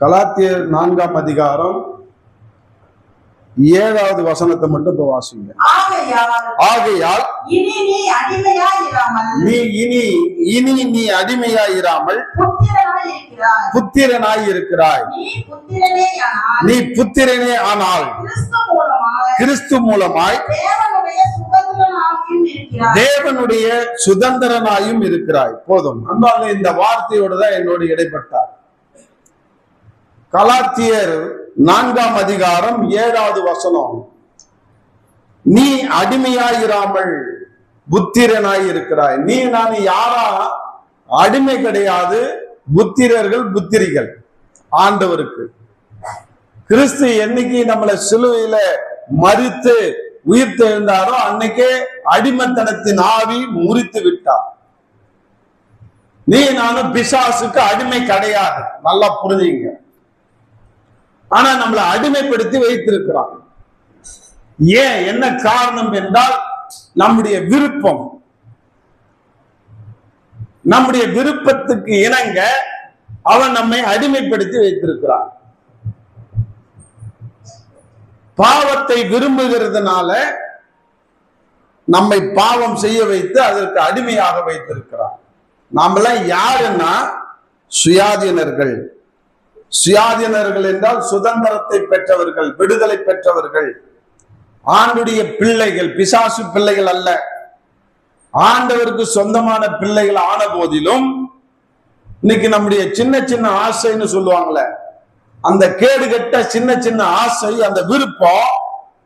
கலாத்தியர் 4ஆம் அதிகாரம் 7வது வசனத்தை மட்டும் இப்ப வாசிங்க. ஆகையால் நீ அடிமையாயிராமல் புத்திரனாய் இருக்கிறாய். நீ புத்திரனே ஆனால் கிறிஸ்து மூலமாய் தேவனுடைய சுதந்திரனாயும் இருக்கிறாய். போதும். அன்பான இந்த வார்த்தையோட தான் என்னோடு இடைப்பட்டார். கலாத்தியர் 4ஆம் அதிகாரம் 7வது வசனம், நீ அடிமையாயிராமல் புத்திரனாய் இருக்கிறாய். நீ நான் யாரா? அடிமை கிடையாது, புத்திரர்கள் புத்திரிகள் ஆண்டவருக்கு. கிறிஸ்து என்னைக்கு நம்மளை சிலுவையில மரித்து உயிர் தெழுந்தாரோ அன்னைக்கே அடிமைத்தனத்தின் ஆவி முறித்து விட்டார். நீ நானும் பிசாசுக்கு அடிமை கிடையாது, நல்லா புரிஞ்சுங்க. ஆனா நம்மளை அடிமைப்படுத்தி வைத்திருக்கிறான். ஏன், என்ன காரணம் என்றால் நம்முடைய விருப்பம். நம்முடைய விருப்பத்துக்கு இணங்க அவன் நம்மை அடிமைப்படுத்தி வைத்திருக்கிறான். பாவத்தை விரும்புகிறதுனால நம்மை பாவம் செய்ய வைத்து அதற்கு அடிமையாக வைத்திருக்கிறான். நாமெல்லாம் யாருன்னா சுயாதீனர்கள். சுயாதீனர்கள் என்றால் சுதந்திரத்தை பெற்றவர்கள், விடுதலை பெற்றவர்கள், ஆண்டுடைய பிள்ளைகள், பிசாசு பிள்ளைகள் அல்ல. ஆண்டவருக்கு சொந்தமான பிள்ளைகள் ஆன போதிலும் இன்னைக்கு நம்முடைய சின்ன சின்ன ஆசைன்னு சொல்லுவாங்களே, அந்த கேடுகட்ட சின்ன சின்ன ஆசை, அந்த விருப்பம்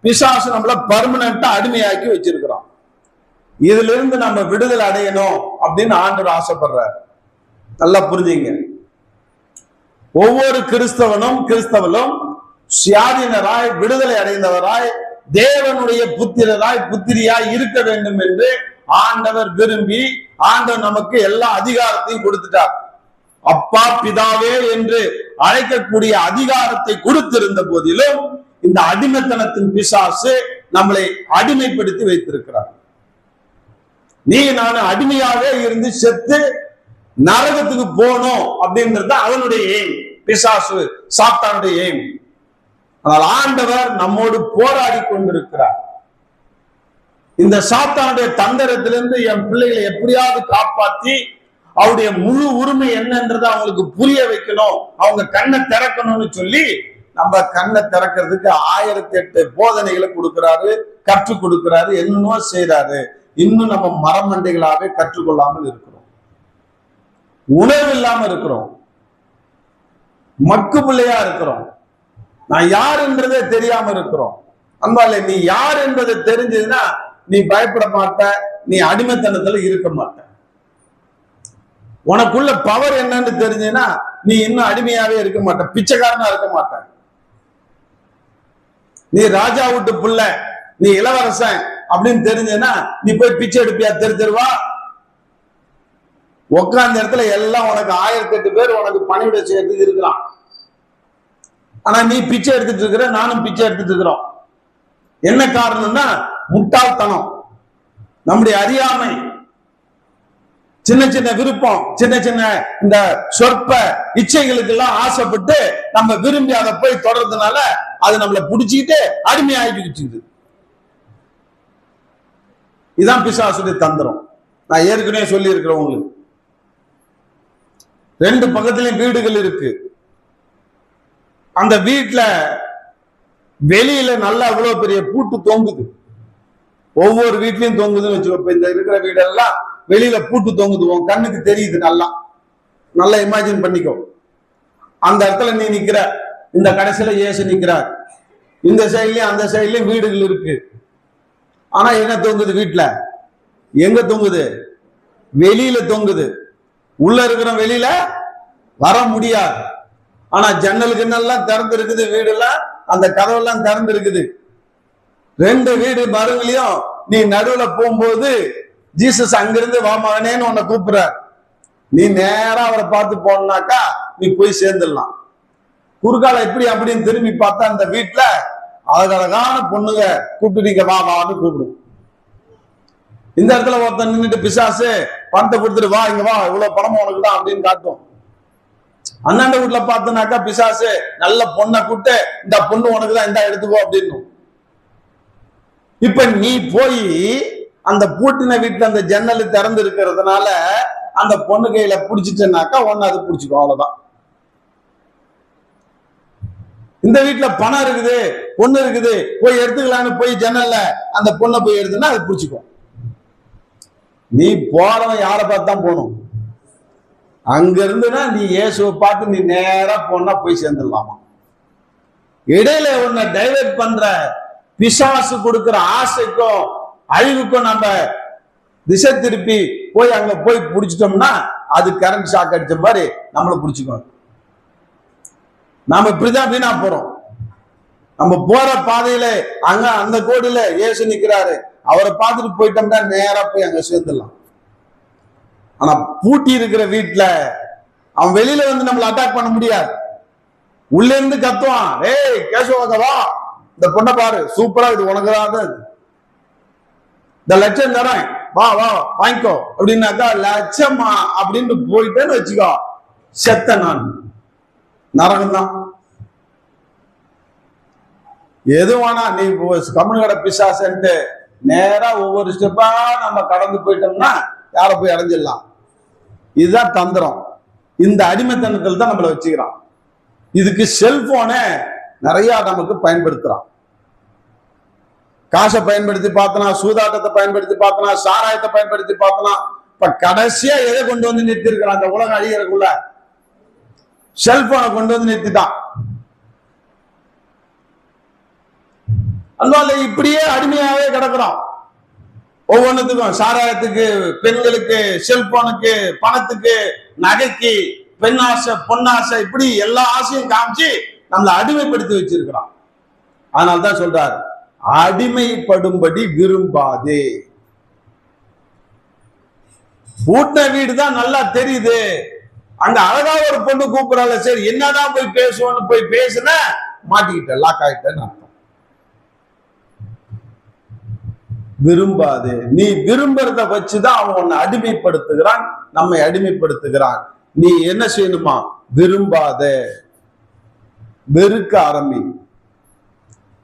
பிசாசு நம்மள பர்மனண்டா அடிமையாக்கி வச்சிருக்கிறோம். இதுல இருந்து நம்ம விடுதலை அடையணும் அப்படின்னு ஆண்டவர் ஆசைப்படுறார். நல்லா புரிஞ்சுங்க. ஒவ்வொரு கிறிஸ்தவனும் சுயாதீனராய், விடுதலை அடைந்தவராய், தேவனுடைய புத்திரராய் புத்திரியாய் இருக்க வேண்டும் என்று ஆண்டவர் விரும்பி ஆண்டவர் நமக்கு எல்லா அதிகாரத்தையும் கொடுத்துட்டார். அப்பா பிதாவே என்று அழைக்கக்கூடிய அதிகாரத்தை கொடுத்திருந்த போதிலும் இந்த அடிமைத்தனத்தின் பிசாசு நம்மளை அடிமைப்படுத்தி வைத்திருக்கிறார். நீ நான் அடிமையாவே இருந்து செத்து நரகத்துக்கு போகணும் அப்படின்றது அவனுடைய எய்ம், பிசாசு சாத்தானுடைய எய்ம். ஆனால் ஆண்டவர் நம்மோடு போராடி கொண்டிருக்கிறார். இந்த சாத்தானுடைய தந்திரத்திலிருந்து என் பிள்ளைகளை எப்படியாவது காப்பாற்றி அவருடைய முழு உரிமை என்னன்றதை அவங்களுக்கு புரிய வைக்கணும், அவங்க கண்ணை திறக்கணும்னு சொல்லி நம்ம கண்ணை திறக்கிறதுக்கு 1008 போதனைகளை கொடுக்கிறாரு, கற்றுக் கொடுக்கிறாரு, என்னன்னோ செய்யறாரு. இன்னும் நம்ம மரமண்டைகளாவே கற்றுக்கொள்ளாமல் இருக்கிறோம், உணர்வு இல்லாம இருக்கிறோம், மக்கு பிள்ளையா இருக்கிறோம், நான் யார் என்றதே தெரியாம இருக்கிறோம். அன்பாலே, நீ யார் என்பதை தெரிஞ்சதுன்னா நீ பயப்பட மாட்ட, நீ அடிமைத்தனத்துல இருக்க மாட்ட. உனக்குள்ள பவர் என்னன்னு தெரிஞ்சுன்னா நீ இன்னும் அடிமையாவே இருக்க மாட்ட, பிச்சைக்காரனா இருக்க மாட்ட. நீ ராஜா விட்டு புள்ள, நீ இளவரசன் அப்படின்னு தெரிஞ்சதுன்னா நீ போய் பிச்சை எடுப்பியா? தெருவா உட்கார்ந்த இடத்துல எல்லாம் உனக்கு 1008 பேர் உனக்கு பணிவிடை செய்யறதுக்கு இருக்கிறான். ஆனா நீ பிச்சை எடுத்துட்டு இருக்கிற, நானும் பிச்சை எடுத்துட்டு இருக்கிறோம். என்ன காரணம்னா முட்டாள்தனம், நம்முடைய அறியாமை, சின்ன சின்ன விருப்பம், சின்ன சின்ன இந்த சொற்ப இச்சைகளுக்கு எல்லாம் ஆசைப்பட்டு நம்ம விரும்பி அதை போய் தொடர்றதுனால அது நம்மளை பிடிச்சிக்கிட்டு அடிமையாகிட்டு. இதுதான் பிசாசுடைய தந்திரம். நான் ஏற்கனவே சொல்லி இருக்கிறேன் உங்களுக்கு. 2 பக்கத்துலயும் வீடுகள் இருக்கு. அந்த வீட்டுல வெளியில நல்லா அவ்வளவு பெரிய பூட்டு தொங்குது. ஒவ்வொரு வீட்லயும் தொங்குதுன்னு வச்சுக்கோ. இந்த இருக்கிற வீடெல்லாம் வெளியில பூட்டு தொங்குது, உன் கண்ணுக்கு தெரியுது. நல்லா இமேஜின் பண்ணிக்கோ. அந்த இடத்துல நீ நிக்கிற, இந்த கடைசியில இயேசு நிக்கிறார், இந்த சைட்லயும் அந்த சைட்லயும் வீடுகள் இருக்கு. ஆனா என்ன தொங்குது வீட்டுல? எங்க தொங்குது? வெளியில தொங்குது. உள்ள இருக்கிற வெளியில வர முடியாது. ஆனா ஜன்னலுக்கு எல்லாம் திறந்து இருக்குது, வீடுலாம் அந்த கதவெல்லாம் திறந்து இருக்குது. 2 வீடு மறுவிலையும் நீ நடுவுல போகும்போது ஜீசஸ் அங்கிருந்து வா மகனேன்னு உன்னை கூப்பிடுறார். நீ நேரா அவரை பார்த்து போனாக்கா நீ போய் சேர்ந்துடலாம். குறுக்கால இப்படி அப்படின்னு திரும்பி பார்த்தா அந்த வீட்டுல அழகழகான பொண்ணுங்க கூப்பிட்டு நீங்க வா வான்னு கூப்பிடும். இந்த இடத்துல ஒருத்தன் நின்றுட்டு பிசாசு பணத்தை கொடுத்துட்டு வா இங்க வா, இவ்வளவு பணம் உனக்கு தான் அப்படின்னு காட்டும். அண்ணாண்ட வீட்டுல பார்த்தனாக்கா பிசாசு நல்ல பொண்ணை கூட்டு, இந்த பொண்ணு உனக்குதான், இந்த எடுத்துக்கோ அப்படின்னு. இப்ப நீ போய் அந்த பூட்டின வீட்டுல அந்த ஜன்னல் திறந்து இருக்கிறதுனால அந்த பொண்ணு கையில புடிச்சிட்டனாக்கா ஒன்னு அது புடிச்சுக்கோ, அவ்வளவுதான். இந்த வீட்டுல பணம் இருக்குது, பொண்ணு இருக்குது, போய் எடுத்துக்கலான்னு போய் ஜன்னல்ல அந்த பொண்ணை போய் எடுத்துனா அது புடிச்சுக்கோ. நீ போறவன் யாரை பார்த்து தான் போகணும்? அங்க இருந்துனா நீ இயேசுவை பார்த்து நீ நேரா போனா போய் சேர்ந்துடலாமா? இடையில உன்னை டைவர்ட் பண்ற பிசாசு கொடுக்கிற ஆசைக்கும் அழிவுக்கும் நம்ம திசை திருப்பி போய் அங்க போய் புடிச்சிட்டோம்னா அது கரண்ட் ஷாக் அடிச்ச மாதிரி நம்மளை புடிச்சுக்கணும். நாம இப்படிதான் வீணா போறோம். நம்ம போற பாதையில அங்க அந்த கோடியில இயேசு நிக்கிறாரு, அவரை பார்த்துட்டு போயிட்டோம்னா நேரா போய் அங்க சேர்ந்துடலாம். ஆனா பூட்டி இருக்கிற வீட்டுல அவன் வெளியில வந்து நம்மளை அட்டாக் பண்ண முடியாது. உள்ள இருந்து கத்துவான், ஏய் கேசவா, இந்த பொண்ணை பாரு, சூப்பரா, இது உனக்குதான், இந்த லட்சம் தரேன், வா வா வாங்கிக்கோ அப்படின்னாக்கா, லட்சமா அப்படின்னு போயிட்டேன்னு வச்சுக்கோ, செத்த நான் நரகம்தான். எதுவானா நீ கம்முனு கடை பிசாசன்ட்டு நேரா ஒவ்வொரு ஸ்டெப்பா நம்ம கடந்து போயிட்டோம்னா யார போய் அடைஞ்சிடலாம். இதுதான் தந்திரம். இந்த அடிமைத்தனத்தில் தான் நம்மளை வச்சுக்கிறான். இதுக்கு செல்போனை நிறைய நமக்கு பயன்படுத்துறான். காசை பயன்படுத்தி பார்த்தனா, சூதாட்டத்தை பயன்படுத்தி பார்த்தனா, சாராயத்தை பயன்படுத்தி பார்த்தனா, இப்ப கடைசியா எதை கொண்டு வந்து நிறுத்தி இருக்கிறான்? அந்த உலகம் அழியறதுக்குள்ள செல்போனை கொண்டு வந்து நிறுத்திட்டான். அதனால இப்படியே அடிமையாவே கிடக்குறோம். ஒவ்வொன்றுத்துக்கும், சாராயத்துக்கு, பெண்களுக்கு, செல்போனுக்கு, பணத்துக்கு, நகைக்கு, பெண் ஆசை, பொன்னாசை, இப்படி எல்லா ஆசையும் காமிச்சு நம்மளை அடிமைப்படுத்தி வச்சிருக்கிறான். அதனால்தான் சொல்றாரு, அடிமைப்படும்படி விரும்பாதே. பூட்ட வீடு தான் நல்லா தெரியுது, அங்க அழகா ஒரு பொண்ணு கூப்பிடறால, சரி என்னதான் போய் பேசுவோன்னு போய் பேசுன, மாட்டிக்கிட்ட, லாக் ஆயிட்டேன்னு அர்த்தம். விரும்பாதே. நீ விரும்புறத வச்சுதான் அவன் உன்னை அடிமைப்படுத்துகிறான், நம்மை அடிமைப்படுத்துகிறான். நீ என்ன செய்யணுமா? விரும்பாத, வெறுக்க ஆரம்பி,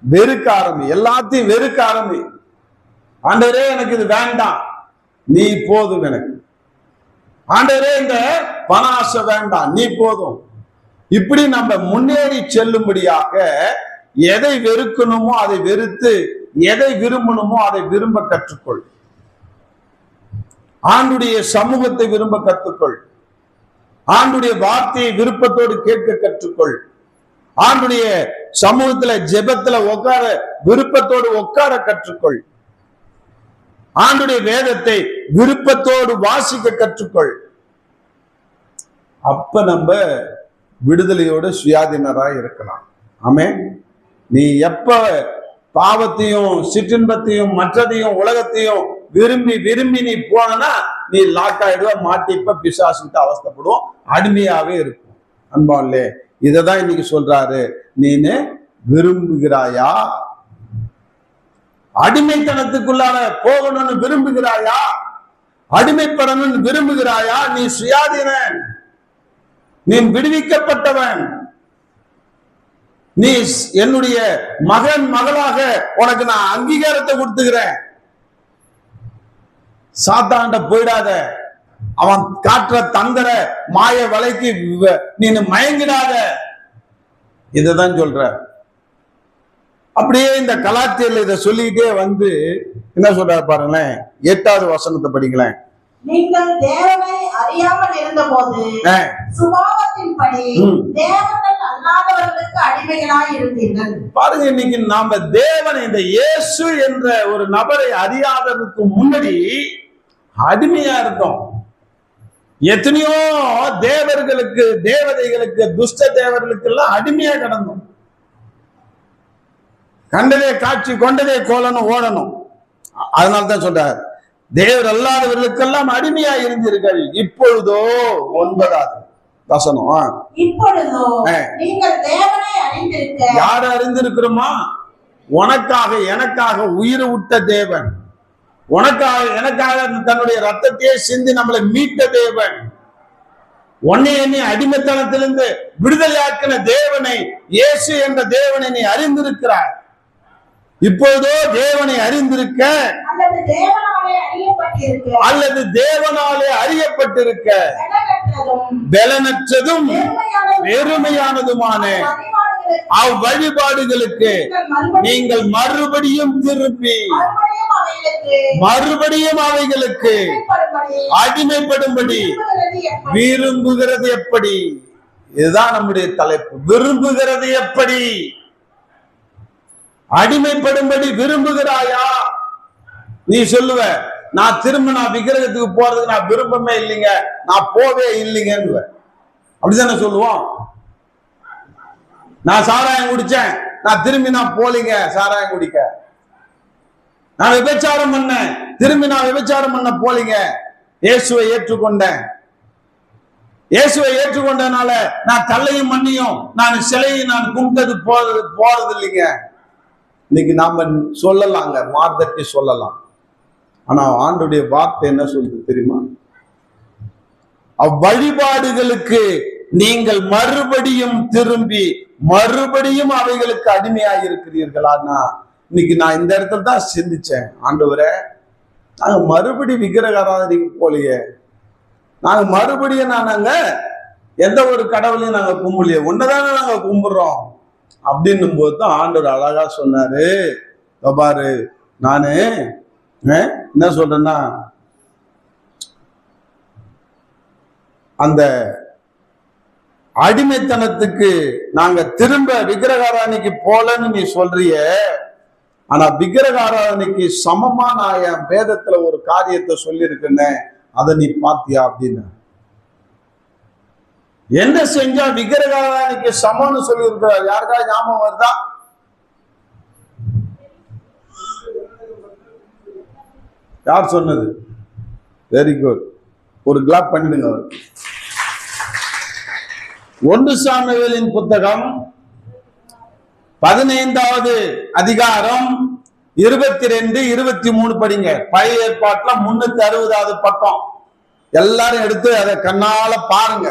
வெறுக்க ஆரம்பி, எல்லாத்தையும் வெறுக்க ஆரம்பி. ஆண்டவரே எனக்கு இது வேண்டாம், நீ போதும் எனக்கு. ஆண்டவரே இந்த பண ஆசை வேண்டாம், நீ போதும். இப்படி நம்ம முன்னேறி செல்லும்படியாக எதை வெறுக்கணுமோ அதை வெறுத்து, எதை விரும்பணுமோ அதை விரும்ப கற்றுக்கொள். ஆண்டுடைய சமூகத்தை விரும்ப கற்றுக்கொள். ஆண்டுடைய வார்த்தையை விருப்பத்தோடு கேட்க கற்றுக்கொள். ஆண்டுடைய சமூகத்துல ஜெபத்துல உட்கார விருப்பத்தோடு உட்கார கற்றுக்கொள். ஆண்டுடைய வேதத்தை விருப்பத்தோடு வாசிக்க கற்றுக்கொள். அப்ப நம்ம விடுதலையோட சுயாதீனராய் இருக்கலாம். ஆமென். நீ எப்ப பாவத்தையும் சிற்றின்பத்தையும் மற்றதையும் உலகத்தையும் விரும்பி விரும்பி நீ போனா நீ லாக் ஆயிடுவ, மாட்டிப்ப, பிசாசுக்கு அவஸ்தைப்படுவோம், அடிமையாவே இருக்கும். அன்பான்லே, இததான் இன்னைக்கு சொல்றாரு. நீனு விரும்புகிறாயா? அடிமைத்தனத்துக்குள்ளார போகணும்னு விரும்புகிறாயா? அடிமைப்படணும்னு விரும்புகிறாயா? நீ சுயாதீனன், நீ விடுவிக்கப்பட்டவன், நீ என்னுடைய மகன் மகளாக உனக்கு நான் அங்கீகாரத்தை கொடுத்துக்கிறேன். சாத்தாண்ட போயிடாத, அவன் காட்டுற தந்திர மாய வலைக்கு நீ மயங்கிடாத. இததான் சொல்ற. அப்படியே இந்த கலாத்தியர்ல இதை சொல்லிக்கிட்டே வந்து என்ன சொல்றாரு பாருங்களேன். 8வது வசனத்தை படிங்களேன். நீங்கள் தேவனை அறியாமல் இருந்தபோது சுபாவத்தின்படி தேவர்கள் அல்லாதவர்களுக்கு அடிமைகளாய் இருந்தீர்கள். பாருங்க, இன்னைக்கு நாம தேவனை, இந்த இயேசு என்ற ஒரு நபரை அறியாததுக்கு முன்னாடி அடிமையா இருந்தோம். எத்தனையோ தேவர்களுக்கு, தேவதைகளுக்கு, துஷ்ட தேவர்களுக்கு எல்லாம் அடிமையா கிடந்தோம். கண்டதே காட்சி கொண்டதே கோலனும் ஓடணும். அதனால்தான் சொல்றார், தேவர் அல்லாதவர்களுக்கெல்லாம் அடிமையா இருந்தீர்கள். இப்பொழுதோ 9வது வசனம், இப்பொழுதோ நீங்கள் தேவனை அறிந்திருக்க. யாரை அறிந்திருக்கிறோமா? உனக்காக எனக்காக உயிர் விட்ட தேவன், உனக்காக எனக்காக தன்னுடைய ரத்தத்தையே சிந்தி நம்மளை மீட்ட தேவன், உன்னை நீ அடிமைத்தனத்திலிருந்து விடுதலையாக்கின தேவனை, இயேசு என்ற தேவனை நீ அறிந்திருக்கிறாய். இப்போதோ தேவனை அறிந்திருக்க அல்லது தேவனாலே அறியப்பட்டிருக்க பலனற்றதும் வெறுமையானதுமான அவ்வழிபாடுகளுக்கு நீங்கள் மறுபடியும் திருப்பி மறுபடியும் அவைகளுக்கு அடிமைப்படும்படி விரும்புகிறது எப்படி? இதுதான் நம்முடைய தலைப்பு. விரும்புகிறது எப்படி? அடிமைப்படும்படி விரும்புகிறாயா? நீ சொல்லுவ, நான் விக்கிரகத்துக்கு போறதுக்கு நான் விருப்பமே இல்லைங்க, நான் போவே இல்லைங்க. அப்படிதானே சொல்லுவோம். நான் சாராயம் குடிச்சேன், நான் போலீங்க சாராயம் குடிக்க. நான் விபச்சாரம் பண்ணேன், நான் விபச்சாரம் பண்ண போலீங்க. இயேசுவை ஏற்றுக்கொண்டேன். இயேசுவை ஏற்றுக்கொண்டனால நான் கல்லையும் மண்ணையும் நான் சிலையும் நான் கும்பிட்டது போறது இல்லைங்க. இன்னைக்கு நாம சொல்லலாங்க, மார்த்தட்டி சொல்லலாம். ஆனா ஆண்டுடைய வார்த்தை என்ன சொல்லுது தெரியுமா? அவ்வழிபாடுகளுக்கு நீங்கள் மறுபடியும் திரும்பி மறுபடியும் அவைகளுக்கு அடிமையாக இருக்கிறீர்களான்னா, இன்னைக்கு நான் இந்த இடத்துல தான் சிந்திச்சேன். ஆண்டவரே, நாங்க மறுபடியும் விக்கிரக ஆராதனைக்கு போலையே, நாங்க மறுபடியும் நாங்க எந்த ஒரு கடவுளையும் நாங்க கும்பலையே, ஒன்னதானே நாங்க கும்பிடுறோம் அப்படின்னும் போது தான் ஆண்டவர் அழகா சொன்னாரு, பாரு நானு என்ன சொல்றேன்னா, அந்த அடிமைத்தனத்துக்கு நாங்க திரும்ப விக்கிரக ஆராதனைக்கு போலன்னு நீ சொல்றிய, ஆனா விக்கிரக ஆராதனைக்கு சமமா நான் என் வேதத்துல ஒரு காரியத்தை சொல்லியிருக்கேன்னு அதை நீ பாத்தியா அப்படின்னு. என்ன செஞ்சா விக்கிரக ஆராதனைக்கு சமம்னு சொல்லி இருக்கிறார்? யாருக்காவது ஞாபகம் வருதா? யார் சொன்னது? வெரி குட், ஒரு கிளாப் பண்ணிடுங்க. 1 சாமுவேலின் புத்தகம் 15வது அதிகாரம் 22, 23 படிங்க. பழைய ஏற்பாட்டுல 360வது பக்கம். எல்லாரும் எடுத்து அதை கண்ணால பாருங்க.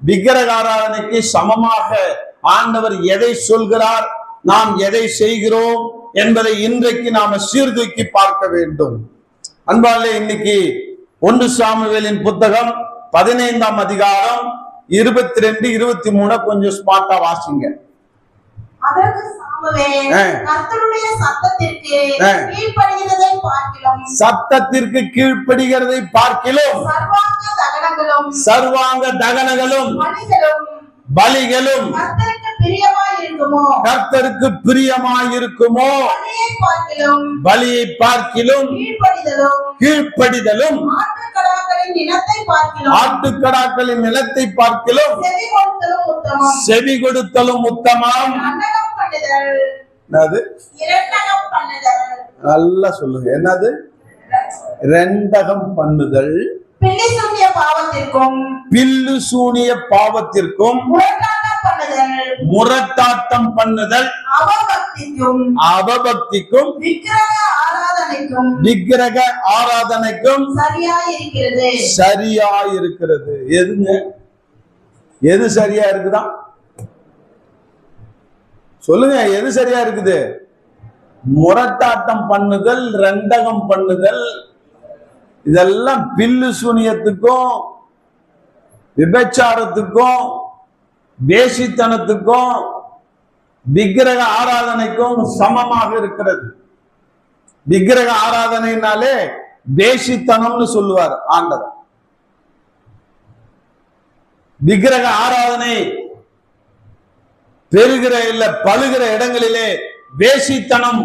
விக்கிரக ஆராதனைக்கு சமமாக ஆண்டவர் எதை சொல்கிறார், நாம் எதை செய்கிறோம் என்பதை இன்றைக்கு நாம சீர்தூக்கி பார்க்க வேண்டும். அன்பாலே, இன்னைக்கு 1 சாமுவேலின் புத்தகம் 15ஆம் அதிகாரம் 22, 23 கொஞ்சம் ஸ்மார்ட்டா வாசிங்க. சத்தத்திற்கு கீழ்ப்படுகிறதை பார்க்கிலும் சர்வாங்க தகனங்களும் பலிகளும் கர்த்தருக்கு பிரியமாயிருக்குமோ, பலியை பார்க்கிலும் கீழ்ப்படிதலும் ஆட்டுக்கடாக்களின் நிலத்தை பார்க்கிலும் செவி கொடுத்தலும் உத்தமம். நல்லா சொல்லுங்க, என்னது? ரெண்டகம் பண்ணுதல் பில்லு சூனிய பாவத்திற்கும் முரட்டாட்டம் பண்ணுதல் அவபக்திக்கும் விக்கிரக ஆராதனைக்கும் சரியா இருக்கிறது. எதுங்க? எது சரியா இருக்குதா? சொல்லுங்க, எது சரியா இருக்குது? முரட்டாட்டம் பண்ணுதல், ரெண்டகம் பண்ணுதல், இதெல்லாம் பில்லு சூனியத்துக்கும் விபச்சாரத்துக்கும் வேசித்தனத்துக்கும் விக்கிரக ஆராதனைக்கும் சமமாக இருக்கிறது. விக்கிரக ஆராதனைனாலே வேசித்தனம்னு சொல்லுவார் ஆண்டவர். விக்கிரக ஆராதனை பெருகிற இல்ல பழுகிற இடங்களிலே வேசித்தனம்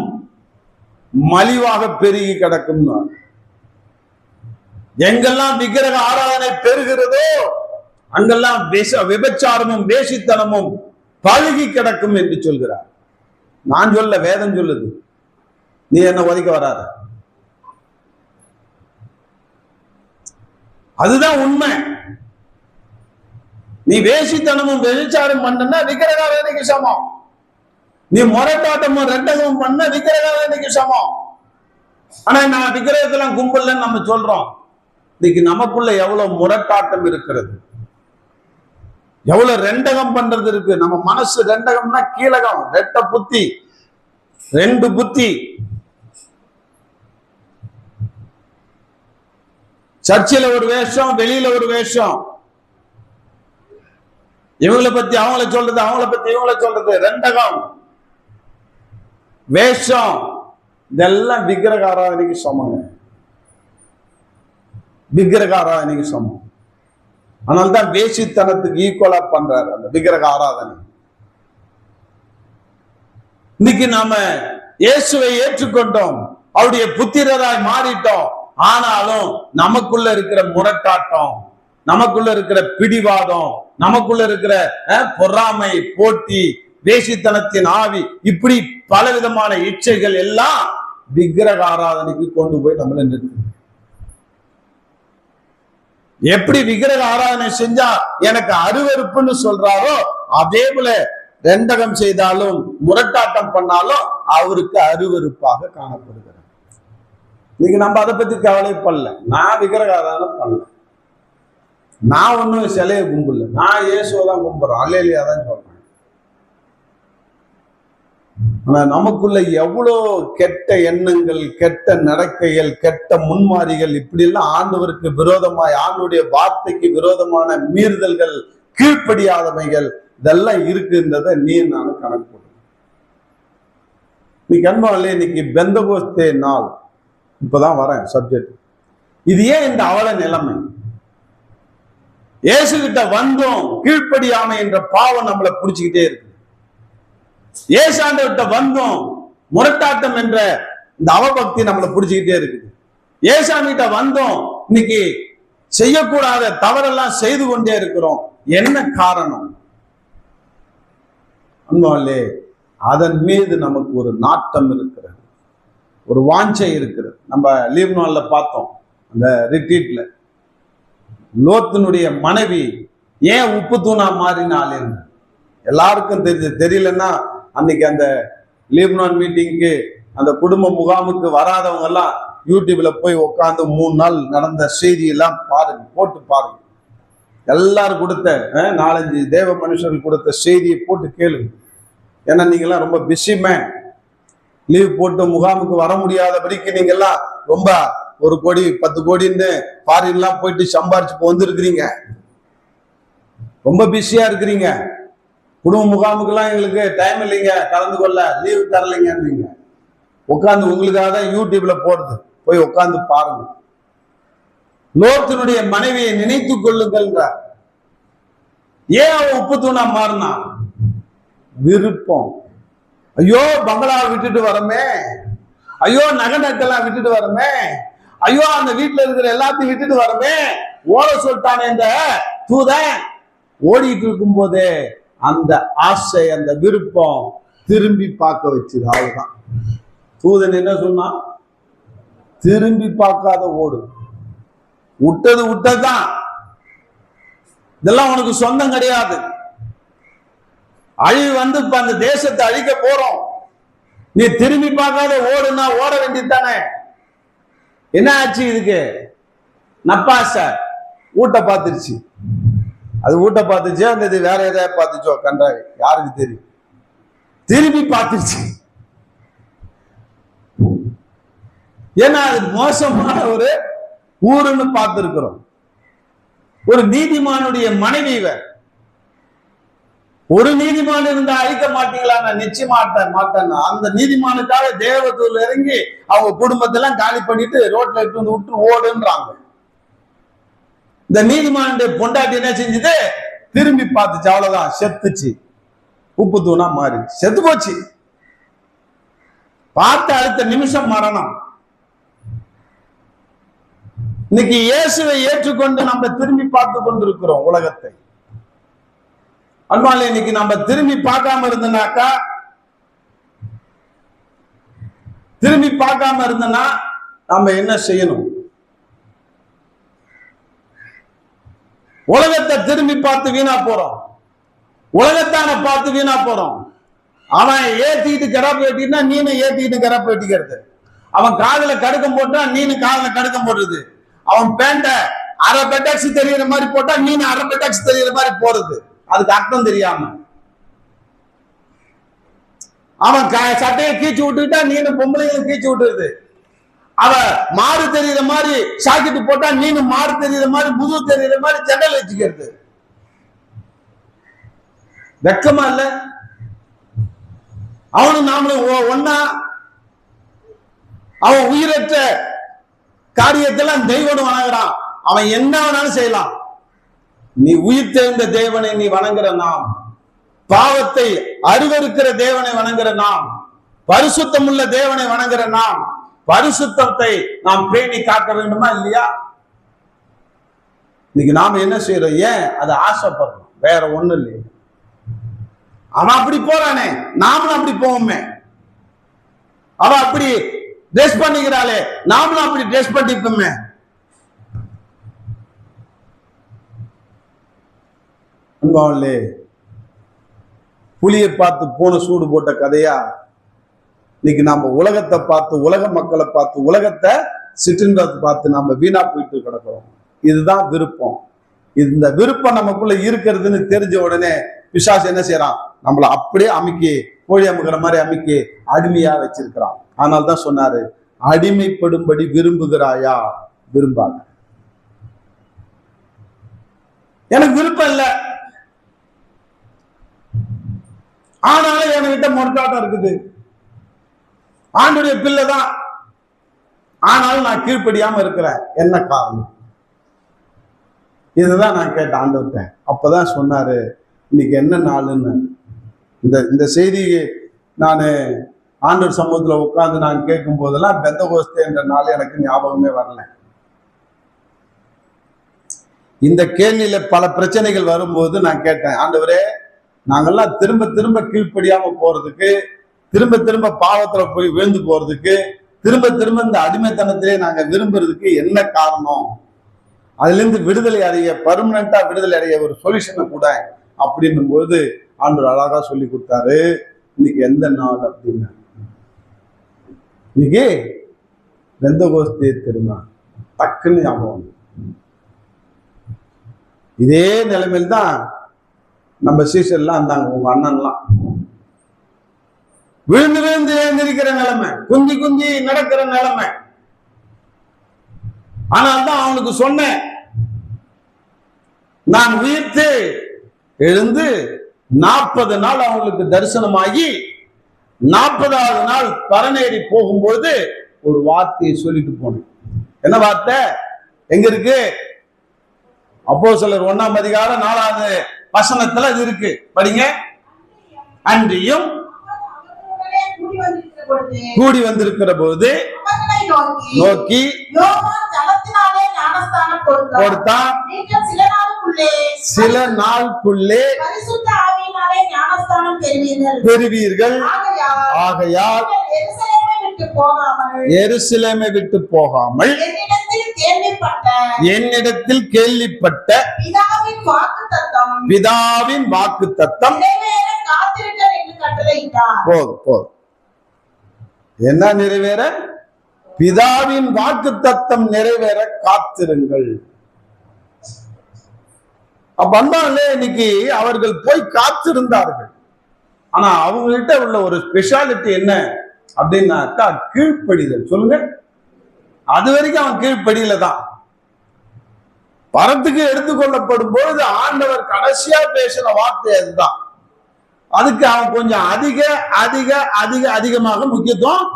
மலிவாக பெருகி கிடக்கும். எங்கெல்லாம் விக்கிரக ஆராதனை பெறுகிறதோ அங்கெல்லாம் விபச்சாரமும் வேசித்தனமும் பழுகி கிடக்கும் என்று சொல்கிறார். நான் சொல்ல, வேதம் சொல்லுது. நீ என்ன ஒதுக்க வராத, அதுதான் உண்மை. நீ வேசித்தனமும் விபச்சாரம் பண்ணா விக்கிரக ஆராதனைக்கு சமம். நீ முரட்டாட்டமும் ரெண்டகமும் பண்ண விக்கிரக ஆராதனைக்கு சமம். ஆனா நான் விக்கிரகத்தெல்லாம் கும்பல்ல நம்ம சொல்றோம். இன்னைக்கு நமக்குள்ள எவ்வளவு முரட்டாட்டம் இருக்கிறது. எவ்வளவு ரெண்டகம் பண்றது இருக்கு. நம்ம மனசு ரெண்டகம்னா கீழகம், ரெட்ட புத்தி, ரெண்டு புத்தி. சர்ச்சில் ஒரு வேஷம், வெளியில ஒரு வேஷம். இவங்களை பத்தி அவங்கள சொல்றது, அவங்கள பத்தி இவங்கள சொல்றது. ரெண்டகம், வேஷம், இதெல்லாம் விக்கிரக ஆராதனைக்கு சமங்க. விக்கிரக ஆராதனைக்கு சமம். அதனால்தான் வேசித்தனத்துக்கு ஈக்குவலா பண்றாரு அந்த விக்கிரக ஆராதனை. இன்னைக்கு நாம இயேசுவை ஏற்றுக்கொண்டோம், அவருடைய புத்திரராய் மாறிட்டோம். ஆனாலும் நமக்குள்ள இருக்கிற முரட்டாட்டம், நமக்குள்ள இருக்கிற பிடிவாதம், நமக்குள்ள இருக்கிற பொறாமை, போட்டி, வேசித்தனத்தின் ஆவி, இப்படி பல விதமான இச்சைகள் எல்லாம் விக்கிரக ஆராதனைக்கு கொண்டு போய் நம்மள நிறுத்து. எப்படி விக்கிரக ஆராதனை செஞ்சா எனக்கு அருவருப்புன்னு சொல்றாரோ, அதே போல ரெண்டகம் செய்தாலும் முரட்டாட்டம் பண்ணாலும் அவருக்கு அருவருப்பாக காணப்படுகிறார். இன்னைக்கு நம்ம அதை பத்தி கவலைப்படல. நான் விக்கிரக ஆராதனை பண்ணல, நான் ஒன்னும் சிலையை கும்பிடல, நான் இயேசுவதான் கும்பிடுறேன், அல்லேலூயா தான் சொல்றேன். ஆனா நமக்குள்ள எவ்வளோ கெட்ட எண்ணங்கள், கெட்ட நடக்கைகள், கெட்ட முன்மாறிகள், இப்படி எல்லாம் ஆண்டவருக்கு விரோதமாய், ஆண்டுடைய வார்த்தைக்கு விரோதமான மீறுதல்கள், கீழ்ப்படியாதவைகள், இதெல்லாம் இருக்குன்றதை நீ நானும் கணக்கு போடுறேன். இன்னைக்கு அன்பாலே, இன்னைக்கு பெந்தகோஸ்தே நாள், இப்பதான் வரேன் சப்ஜெக்ட். இது ஏன் இந்த அவல நிலைமை? இயேசு கிட்ட வந்தோம், கீழ்ப்படியாமை என்ற பாவம் நம்மளை பிடிச்சுக்கிட்டே இருக்கு. ஏசாண்டவர்கிட்ட வந்தோம், முரட்டாட்டம் என்ற இந்த அவபக்தி நம்மளை பிடிச்சுக்கிட்டே இருக்குது. ஏசாமிகிட்ட வந்தோம், இன்னைக்கு செய்யக்கூடாத தவறெல்லாம் செய்து கொண்டே இருக்கிறோம். என்ன காரணம்? அன்பாலே, அதன் மீது நமக்கு ஒரு நாட்டம் இருக்கிறது, ஒரு வாஞ்சை இருக்கிறது. நம்ம லீப்னான்ல பார்த்தோம், அந்த ரிட்ரீட்ல லோத்தினுடைய மனைவி ஏன் உப்பு தூணா மாறினாள் என்று எல்லாருக்கும் தெரியலன்னா, அன்னைக்கு அந்த லீப்னான் மீட்டிங்க்கு, அந்த குடும்ப முகாமுக்கு வராதவங்க எல்லாம் யூடியூப்ல போய் உட்காந்து 3 நாள் நடந்த செய்தியெல்லாம் பாருங்க, போட்டு பாருங்க. எல்லாரும் கொடுத்த 4-5 தேவ மனுஷர்கள் கொடுத்த செய்தியை போட்டு கேளுங்க. ஏன்னா நீங்கெல்லாம் ரொம்ப பிஸி மேன், லீவ் போட்டு முகாமுக்கு வர முடியாதபடிக்கு நீங்கெல்லாம் ரொம்ப 1 கோடி 10 கோடின்னு ஃபாரின்லாம் போயிட்டு சம்பாரிச்சு வந்துருக்கிறீங்க, ரொம்ப பிஸியா இருக்கிறீங்க. குடும்ப முகாமுக்கெல்லாம் எங்களுக்கு டைம் இல்லைங்க, கலந்து கொள்ள லீவு தரலைங்க. உட்காந்து உங்களுக்காக தான் யூடியூப்ல போடுது, போய் உட்காந்து பாருங்க. லோத்தினுடைய மனைவியை நினைத்து கொள்ளுங்கள். ஏன் அவன் உப்பு தூணா மாறினா? விருப்பம். ஐயோ பங்களாவை விட்டுட்டு வரமே, ஐயோ நகை நட்டெல்லாம் விட்டுட்டு வரமே, ஐயோ அந்த வீட்டுல இருக்கிற எல்லாத்தையும் விட்டுட்டு வரமே, ஓட சொல்லிட்டானே இந்த தூதன். ஓடிட்டு இருக்கும் போதே அந்த ஆசை, அந்த விருப்பம் திரும்பி பார்க்க வச்சுது. அவ்வளவுதான். தூதன் என்ன சொன்னா? திரும்பி பார்க்காத ஓடு, விட்டது விட்டதுதான், இதெல்லாம் உனக்கு சொந்தம் கிடையாது. அழிவு வந்து இப்ப அந்த தேசத்தை அழிக்க போறோம், நீ திரும்பி பார்க்காத ஓடுனா ஓட வேண்டியதானே. என்ன ஆச்சு இதுக்கு? நப்பாச ஊட்ட பார்த்துருச்சு. அது ஊட்ட பார்த்துச்சு, அந்த இது வேற எதாவது பார்த்துச்சோ கண்டாவி, யாருக்கு தெரியும். திரும்பி பார்த்துருச்சு. ஏன்னா அது மோசமான ஒரு ஊருன்னு பார்த்திருக்கிறோம். ஒரு நீதிமானுடைய மனைவி இவர். ஒரு நீதிமான் இருந்தா அழிக்க மாட்டீங்களா? நான் நிச்சயமா மாட்டேன். அந்த நீதிமானுக்காக தேவதூர்ல இறங்கி அவங்க குடும்பத்தெல்லாம் காலி பண்ணிட்டு ரோட்ல இட்டு வந்து விட்டு ஓடுன்றாங்க. இந்த நீதிமானுடைய பொண்டாட்டி என்ன செஞ்சது? திரும்பி பார்த்துச்சு, அவ்வளவுதான், செத்துச்சு. உப்பு தூணா மாறி செத்து போச்சு. பார்த்த அடுத்த நிமிஷம் மரணம். இன்னைக்கு இயேசுவை ஏற்றுக்கொண்டு நம்ம திரும்பி பார்த்து கொண்டிருக்கிறோம் உலகத்தை. அன்பாலே, இன்னைக்கு நம்ம திரும்பி பார்க்காம இருந்தனாக்கா, திரும்பி பார்க்காம இருந்தனா நம்ம என்ன செய்யணும்? உலகத்தை திரும்பி பார்த்து வீணா போறோம், உலகத்தான பார்த்து வீணா போறோம். அவன் ஏத்திட்டு கிடப்பு வெட்டினா நீனும் ஏத்திட்டு கிடப்பு வெட்டிக்கிறது. அவன் காதுல கடுக்கம் போட்டா நீனு காதுல கடுக்கம் போடுறது. அவன் பேண்ட அரை பெட்டாக்சி தெரியுற மாதிரி போட்டா நீனு அரை பெட்டாக்சி தெரியுற மாதிரி போறது. அதுக்கு அர்த்தம் தெரியாம. அவன் சட்டையை கீச்சு விட்டுக்கிட்டா நீனு பொம்பளைங்களும் கீச்சு விட்டுருது. அவ மாறு தெரியுற மாதிரி சாக்கெட்டு போட்டா நீனு மாறு தெரியுற மாதிரி முது தெரியுற மாதிரி ஜன்னல் வச்சுக்கிறது. வெக்கமா இல்ல? அவனும் நாமளும் ஒன்னா. அவன் உயிரற்ற காரியத்தெல்லாம் தெய்வம் வணங்குறான். அவன் என்ன வேணாலும் செய்யலாம். நீ உயிர் தெரிந்த தேவனை நீ வணங்குற நாம், பாவத்தை அருவருக்கிற தேவனை வணங்குற நாம், பரிசுத்தம் உள்ள தேவனை வணங்குற நாம், பரிசுத்தத்தை நாம் பேணி காக்க வேண்டுமா இல்லையா? இன்னைக்கு நாம என்ன செய்யறோம்? ஏன் அதை ஆசைப்படுறோம்? வேற ஒண்ணு இல்லையே. அவன் அப்படி போறானே, நாமளும் அப்படி போவோமே. அவன் அப்படி ட்ரெஸ் பண்ணிக்கிறாளே, நாமளும் அப்படி ட்ரெஸ் பண்ணிப்போமே. புலியை பார்த்து பூனை சூடு போட்ட கதையா இன்னைக்கு நாம உலகத்தை பார்த்து, உலக மக்களை பார்த்து, உலகத்தை சிற்றின்பத்தை பார்த்து நாம வீணா போயிட்டு கிடக்கிறோம். இதுதான் விருப்பம். இந்த விருப்பம் நமக்குள்ள இருக்கிறதுன்னு தெரிஞ்ச உடனே பிசாசு என்ன செய்யறான்? நம்மள அப்படியே அமுக்கி, கோழி அமுக்கிற மாதிரி அமுக்கி அடிமையா வச்சிருக்கிறான். ஆனால் தான் சொன்னாரு, அடிமைப்படும்படி விரும்புகிறாயா? விரும்பாத. எனக்கு விருப்பம் இல்லை, ஆனாலும் என்கிட்ட மொட்டாட்டம் இருக்குது. ஆண்டுடைய பிள்ளை தான், ஆனாலும் நான் கீழ்ப்படியாம இருக்கிறேன். என்ன காரணம்? இதுதான் நான் கேட்டேன் ஆண்டவர்கிட்ட. அப்பதான் சொன்னாரு, இன்னைக்கு என்ன நாளுன்னு. இந்த செய்தி நான் ஆண்டவர் சமூகத்துல உட்கார்ந்து நான் கேட்கும் போதெல்லாம் பெந்தகோஸ்தே என்ற நாள் எனக்கு ஞாபகமே வரல. இந்த கேள்வியில பல பிரச்சனைகள் வரும்போது நான் கேட்டேன், ஆண்டவரே, நாங்கெல்லாம் திரும்ப திரும்ப கீழ்ப்படியாம போறதுக்கு, திரும்ப திரும்ப பாவத்துல போய் விழுந்து போறதுக்கு, திரும்ப திரும்ப இந்த அடிமைத்தனத்திலே நாங்க விரும்புறதுக்கு என்ன காரணம்? அதுல இருந்து விடுதலை அடைய, பர்மனண்டா விடுதலை அடைய ஒரு சொல்யூஷனை கூட அப்படின்னும் போது ஆண்டவர் அழகா சொல்லி கொடுத்தாரு. இன்னைக்கு எந்த நாள் அப்படின்னா, இன்னைக்கு பெந்தகோஸ்தே திருநாள். டக்குன்னு ஞாபகம். இதே நிலைமையில் தான் நம்ம சீசர்லாம் இருந்தாங்க. உங்க அண்ணன்லாம் விழுந்து விழுந்து எழுந்திருக்கிற நிலைமை, குந்தி குந்தி நடக்கிற நிலைமை. ஆனால் தான் அவனுக்கு சொன்னேன், நான் உயிர்த்து எழுந்து 40 நாள் அவங்களுக்கு தரிசனமாகி 40வது நாள் பரநேறி போகும்போது ஒரு வார்த்தையை சொல்லிட்டு போனேன். என்ன வார்த்தை? எங்க இருக்கு? அப்போஸ்தலர் 1ஆம் அதிகாரம் 4வது வசனத்துல இது இருக்கு, படிங்க. அன்றியும் கூடி வந்திருக்கிற போது நோக்கி கொடுத்தான். சில நாளுக்குள்ளே பெறுவீர்கள். ஆகையால் எருசலேமை விட்டு போகாமல் என்னிடத்தில் கேள்விப்பட்ட பிதாவின் வாக்குத்தத்தம் போதும். என்ன நிறைவேற? பிதாவின் வாக்குத்தத்தம் நிறைவேற காத்திருங்கள். அப்ப அந்தாலே இன்னைக்கு அவர்கள் போய் காத்திருந்தார்கள். ஆனா அவங்க கிட்ட உள்ள ஒரு ஸ்பெஷாலிட்டி என்ன அப்படின்னாக்கா, கீழ்ப்படிதல். சொல்லுங்க. அது வரைக்கும் அவன் கீழ்ப்படியில தான். பரத்துக்கு எடுத்துக்கொள்ளப்படும் பொழுது ஆண்டவர் கடைசியா பேசின வார்த்தை அதுதான். அதுக்கு அவன் கொஞ்சம் அதிகமாக முக்கியத்துவம்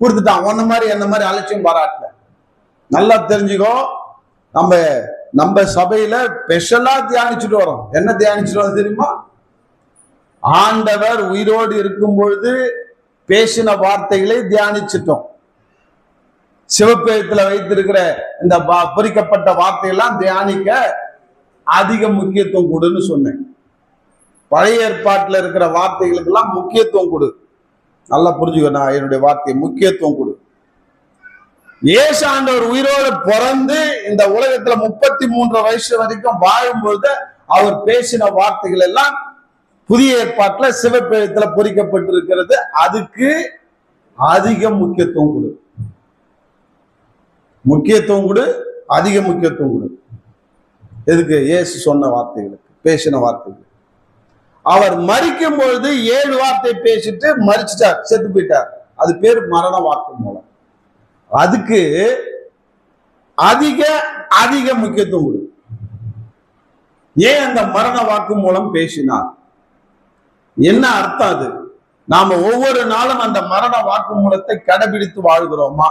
கொடுத்துட்டான். ஒன்ன மாதிரி என்ன மாதிரி அலட்சியம் பாராட்டல. நல்லா தெரிஞ்சுக்கோ, நம்ம சபையில ஸ்பெஷலா தியானிச்சுட்டு வரோம். என்ன தியானிச்சுட்டு வரோம் தெரியுமா? ஆண்டவர் உயிரோடு இருக்கும் பொழுது பேசின வார்த்தைகளை தியானிச்சிட்டோம். சிவப்பெழுத்துல வைத்திருக்கிற இந்த பொறிக்கப்பட்ட வார்த்தையெல்லாம் தியானிக்க அதிக முக்கியத்துவம் கொடுன்னு சொன்னேன். பழைய ஏற்பாட்டில் இருக்கிற வார்த்தைகளுக்கு எல்லாம் முக்கியத்துவம் கொடு. நல்லா புரிஞ்சுக்க, நான் என்னுடைய வார்த்தையை முக்கியத்துவம் கொடு. இயேசு ஆண்டவர் உயிரோடு பிறந்து இந்த உலகத்துல 33 வயசு வரைக்கும் வாழும்பொழுது அவர் பேசின வார்த்தைகள் எல்லாம் புதிய ஏற்பாட்டுல சிவப்பெழுத்துல பொறிக்கப்பட்டிருக்கிறது. அதுக்கு அதிக முக்கியத்துவம் கொடு. அதிக முக்கியத்துவம் கொடு. எதுக்கு? இயேசு சொன்ன வார்த்தைகளுக்கு, பேசின வார்த்தைகள். அவர் மரிக்கும் பொழுது 7 வார்த்தை பேசிட்டு மரிச்சிட்டார், செத்து போயிட்டார். அது பேர் மரண வாக்கு மூலம். அதுக்கு அதிக அதிக முக்கியத்துவம் கொடு. ஏன் அந்த மரண வாக்கு மூலம் பேசினார்? என்ன அர்த்தம்? அது நாம ஒவ்வொரு நாளும் அந்த மரண வாக்கு மூலத்தை கடைபிடித்து வாழ்கிறோமா?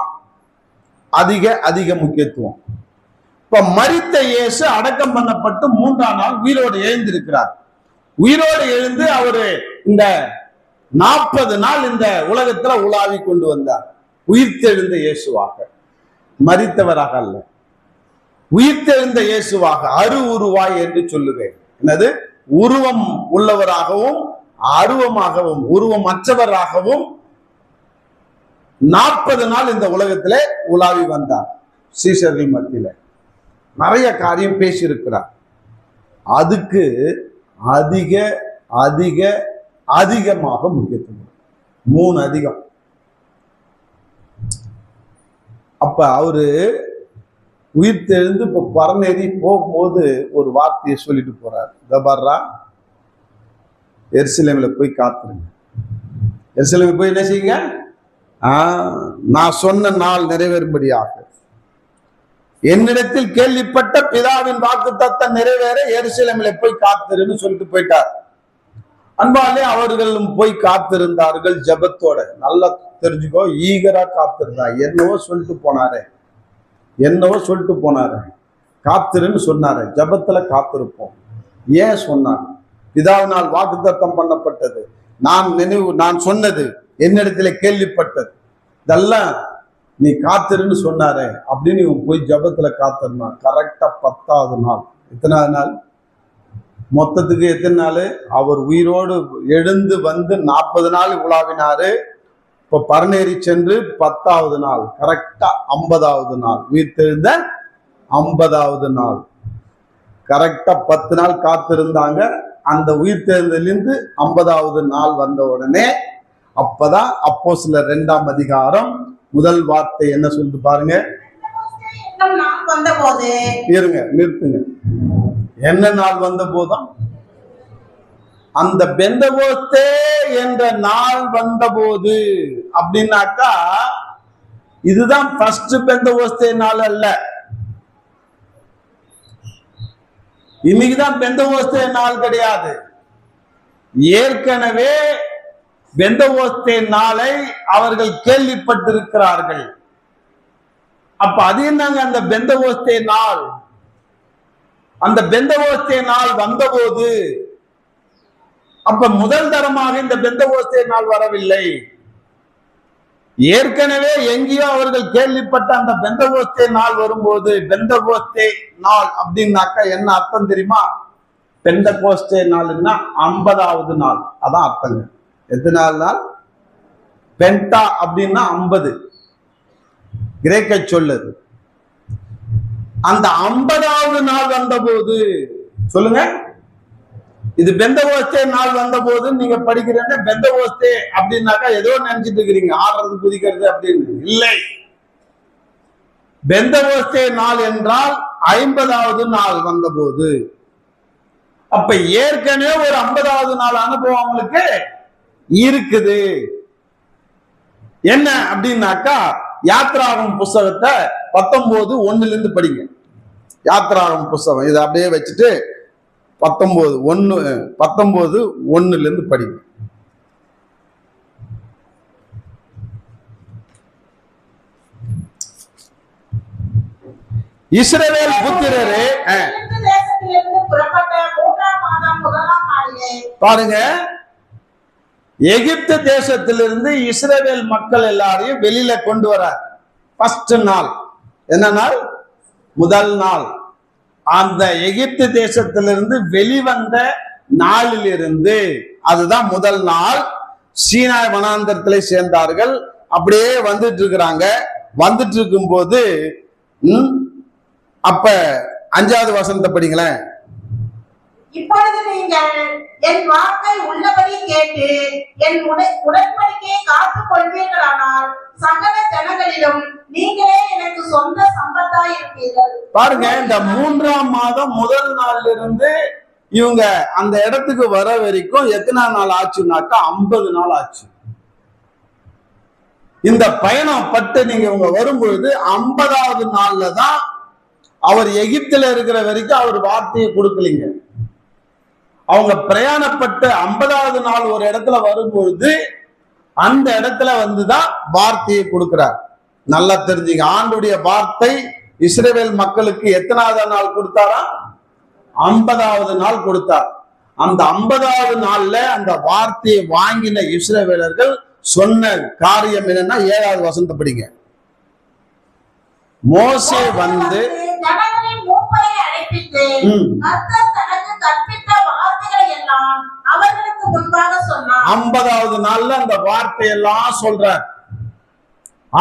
அதிக அதிக முக்கியத்துவம். இப்ப மரித்த இயேசு அடக்கம் பண்ணப்பட்டு 3ஆம் நாள் உயிரோடு எழுந்திருக்கிறார். உயிரோடு எழுந்து அவரு இந்த 40 நாள் இந்த உலகத்துல உலாவி கொண்டு வந்தார். உயிர்த்தெழுந்த இயேசுவாக, மரித்தவராக அல்ல, உயிர்த்தெழுந்த இயேசுவாக, உருவாய் என்று சொல்லுவேன். என்னது? உருவம் உள்ளவராகவும் அருவமாகவும் உருவமற்றவராகவும் 40 நாள் இந்த உலகத்திலே உலாவி வந்தார். சீஷர்கள் மத்தியில நிறைய காரியம் பேசியிருக்கிறார். அதுக்கு அதிக அதிக அதிகமாக முக்கியத்துவம். 3 அதிகம். அப்ப அவரு உயிர் தெழுந்து இப்ப பரநேறி போகும்போது ஒரு வார்த்தையை சொல்லிட்டு போறாரு. இதபாரா, எருசலேம்ல போய் காத்துருங்க. எருசலேம் போய் என்ன செய்யுங்க? நான் சொன்ன நாள் நிறைவேறும்படியாக என்னிடத்தில் கேள்விப்பட்ட பிதாவின் வாக்குத்தத்தம் நிறைவேற எருசலேம்ல போய் காத்திருன்னு சொல்லிட்டு போயிட்டார். அன்பாலே அவர்களும் போய் காத்திருந்தார்கள் ஜெபத்தோட. நல்லா தெரிஞ்சுக்கோ, ஈகரா காத்திருந்தார். என்னவோ சொல்லிட்டு போனாரு, காத்திருன்னு சொன்னாரு. ஜெபத்துல காத்திருப்போம். ஏன் சொன்னார்? பிதாவினால் வாக்குத்தத்தம் பண்ணப்பட்டது, நான் சொன்னது, என்னிடத்துல கேள்விப்பட்டது, இதெல்லாம் நீ காத்திருன்னு சொன்னாரு அப்படின்னு இவன் போய் ஜெபத்துல காத்திருந்தான். கரெக்டா 10ஆவது நாள். எத்தனாவது நாள்? மொத்தத்துக்கு எத்தனை நாள்? அவர் உயிரோடு எழுந்து வந்து 40 நாள் உலாவினாரு. இப்ப பரநேறி சென்று 10ஆவது நாள், கரெக்டா 50ஆவது நாள், உயிர் தெழுந்த 50ஆவது நாள். கரெக்டா 10 நாள் காத்திருந்தாங்க. அந்த உயிர் தெழுந்தலிருந்து 50ஆவது நாள் வந்த உடனே அப்பதான் அப்போஸ்தலர் 2ஆம் அதிகாரம் முதல் வார்த்தை என்ன சொல்லிட்டு பாருங்க. இருங்க, நிறுத்துங்க. என்ன நாள் வந்த போதும்? அந்த பெந்தகோஸ்தே என்ற நாள் வந்த போது. அப்படின்னாக்கா இதுதான் ஃபர்ஸ்ட் பெந்தகோஸ்தே நாள் அல்ல. இன்னைக்குதான் பெந்தகோஸ்தே நாள் கிடையாது. ஏற்கனவே பெந்தகோஸ்தே நாளை அவர்கள் கேள்விப்பட்டிருக்கிறார்கள். அப்ப அது என்னங்க அந்த பெந்தகோஸ்தே நாள்? அந்த பெந்தகோஸ்தே நாள் வந்தபோது, அப்ப முதல் தரமாக இந்த பெந்தகோஸ்தே நாள் வரவில்லை. ஏற்கனவே எங்கேயோ அவர்கள் கேள்விப்பட்ட அந்த பெந்தகோஸ்தே நாள் வரும்போது, பெந்தகோஸ்தே நாள் அப்படின்னாக்கா என்ன அர்த்தம் தெரியுமா? பெந்தகோஸ்தே நாள்னா 50ஆவது நாள். அதான் அர்த்தங்க. எத்தனாவது நாள்? பென்டா அப்படின்னா 50, கிரேக்க சொல்லுது. அந்த 50ஆவது நாள் வந்த போது, சொல்லுங்க, இது பெந்தகோஸ்தே நாள் வந்த போது நீங்க படிக்கிறேன்னா பெந்தகோஸ்தே அப்படின்னாக்கா ஏதோ நினைச்சிட்டு இருக்கிறீங்க, ஆடுறது குதிக்கிறது அப்படின்னு. இல்லை, பெந்தகோஸ்தே நாள் என்றால் 50ஆவது நாள் வந்த போது. அப்ப ஏற்கனவே ஒரு 50ஆவது நாள் அனுபவம் அவங்களுக்கு இருக்குது. என்ன அப்படின்னாக்கா யாத்ராகம புஸ்தகத்தை 19:1 படிங்க. யாத்ராகம புஸ்தகம் இதை அப்படியே வச்சுட்டு 19:1 படிங்க. இஸ்ரவேல் புத்திரரே, பாருங்க, எகிப்து தேசத்திலிருந்து இஸ்ரவேல் மக்கள் எல்லாரையும் வெளியில கொண்டு வர ஃபர்ஸ்ட் நாள் என்ன நாள்? முதல் நாள். அந்த எகிப்து தேசத்திலிருந்து வெளிவந்த நாளிலிருந்து, அதுதான் முதல் நாள். சீனாய் வனாந்தரத்திலே சேர்ந்தார்கள். அப்படியே வந்துட்டு இருக்கிறாங்க. வந்துட்டு இருக்கும் போது அப்ப 5வது வசனத்தை படிங்களேன். இப்பொழுது நீங்கள் என் வாக்கை உள்ளபடி கேட்டு என் உடன்படிக்கையை காத்துக் கொள்வீர்களானால் சகல ஜனங்களிலும் நீங்களே எனக்கு சொந்த சம்பத்தாய் இருப்பீர்கள். பாருங்க, இந்த 3ஆம் மாதம் முதல் நாள்ல இருந்து இவங்க அந்த இடத்துக்கு வர வரைக்கும் எத்தனை நாள் ஆச்சுனாக்கா 50 நாள் ஆச்சு. இந்த பயணம் பட்டு நீங்க இவங்க வரும்பொழுது 50வது நாள்ல தான் அவர் எகிப்துல இருக்கிற வரைக்கும் அவர் வார்த்தையை கொடுக்கலீங்க. அவங்க பிரயாணப்பட்டு 50வது நாள் ஒரு இடத்துல வரும்பொழுது அந்த இடத்துல வந்துதான் வார்த்தையை கொடுக்கிறார். நல்லா தெரிஞ்சுங்க, ஆண்டுடைய வார்த்தை இஸ்ரவேல் மக்களுக்கு எத்தனாவது நாள் கொடுத்தாரா? 50வது நாள் கொடுத்தார். அந்த 50வது நாள்ல அந்த வார்த்தையை வாங்கின இஸ்ரவேலர்கள் சொன்ன காரியம் என்னன்னா 7வது வசனத்தை படிங்க. மோசே வந்து ஜனங்களின் மூப்பரை அழைப்பித்து கர்த்தர் தனக்கு கற்பித்த வார்த்தைகளை எல்லாம் அவர்களுக்கு முன்பாக சொன்னார். 50வது நாள்ல அந்த வார்த்தையெல்லாம் சொல்றார்.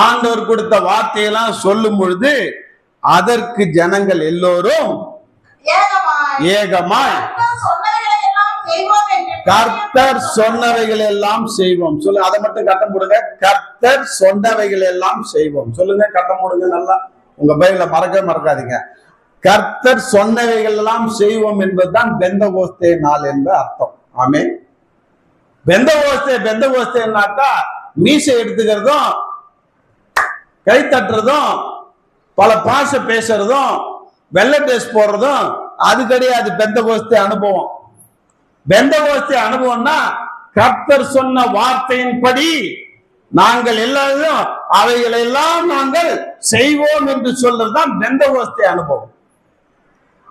ஆண்டவர் கொடுத்த வார்த்தையெல்லாம் சொல்லும் பொழுது அதற்கு ஜனங்கள் எல்லோரும் ஏகமாய் கர்த்தர் சொன்னவைகள் எல்லாம் செய்வோம். சொல்லுங்க, அதை மட்டும் கட்டம் போடுங்க. கர்த்தர் சொன்னவைகள் எல்லாம் செய்வோம். சொல்லுங்க, கட்டம் போடுங்க. நல்லா உங்க பைபிள மறக்காதீங்க. கர்த்தர் சொன்னவைகள் எல்லாம் செய்வோம் என்பதுதான் பெந்தகோஸ்தே நாள் என்ற அர்த்தம். ஆமே. பெந்தகோஸ்தேனாக்கா மீசை எடுத்துக்கிறதும் கை தட்டுறதும் பல பாஷை பேசுறதும் வெள்ளை ட்ரெஸ் போடுறதும் அது கிடையாது. பெந்தகோஸ்தே அனுபவம். பெந்தகோஸ்தே அனுபவம்னா கர்த்தர் சொன்ன வார்த்தையின்படி நாங்கள் எல்லாரும் அவைகளெல்லாம் நாங்கள் செய்வோம் என்று சொல்றதுதான் பெந்தகோஸ்தே அனுபவம்.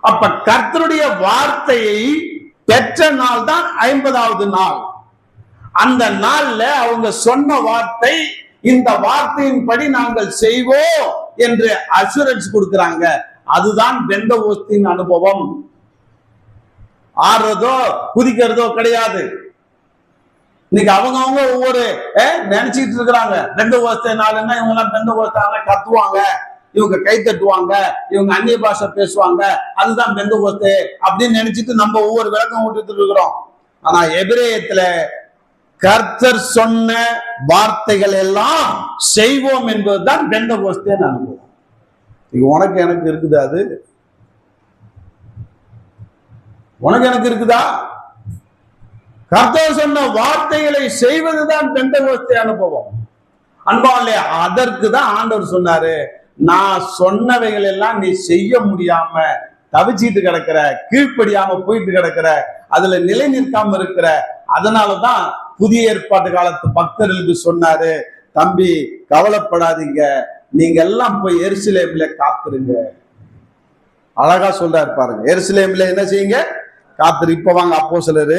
அப்ப கர்த்தருடைய வார்த்தையை பெற்ற நாள் தான் 50வது நாள். அந்த நாள்ல அவங்க சொன்ன வார்த்தை, இந்த வார்த்தையின்படி நாங்கள் செய்வோம் என்று அஷூரன்ஸ் கொடுக்கிறாங்க. அதுதான் பெந்தகோஸ்தின் அனுபவம். ஆடுறதோ குதிக்கிறதோ கிடையாது. இன்னைக்கு அவங்க ஒவ்வொரு நினைச்சிட்டு இருக்கிறாங்க. பெந்தகோஸ்தே நாள்னா இவங்க எல்லாம் பெந்தகோஸ்தே கத்துவாங்க, இவங்க கை தட்டுவாங்க, இவங்க அந்நிய பாஷை பேசுவாங்க, அதுதான் பெந்தகோஸ்தே அப்படின்னு நினைச்சிட்டு நம்ம ஒவ்வொரு விளக்கம் விட்டுட்டு இருக்கிறோம். ஆனா எபிரேயத்துல கர்த்தர் சொன்ன வார்த்தைகள் எல்லாம் செய்வோம் என்பதுதான் பெந்தகோஸ்தே அனுபவம். உனக்கு எனக்கு இருக்குதா? அது உனக்கு எனக்கு இருக்குதா? கர்த்தர் சொன்ன வார்த்தைகளை செய்வதுதான் பெந்தகோஸ்தே அனுபவம். அன்பாலே அதற்கு தான் ஆண்டவர் சொன்னாரு, நான் சொன்னவைகள் எல்லாம் நீ செய்ய முடியாம தவிச்சிட்டு கிடக்கிற, கீழ்ப்படியாம போயிட்டு கிடக்கிற, அதுல நிலை நிற்காம இருக்கிற. அதனாலதான் புதிய ஏற்பாட்டு காலத்து பக்தர்களுக்கு சொன்னாரு, தம்பி கவலைப்படாதீங்க, நீங்க எல்லாம் போய் எருசலேம்ல காத்துருங்க. அழகா சொல்றாரு பாருங்க. எருசலேம்ல என்ன செய்யுங்க? காத்துரு. இப்ப வாங்க அப்போஸ்தலர்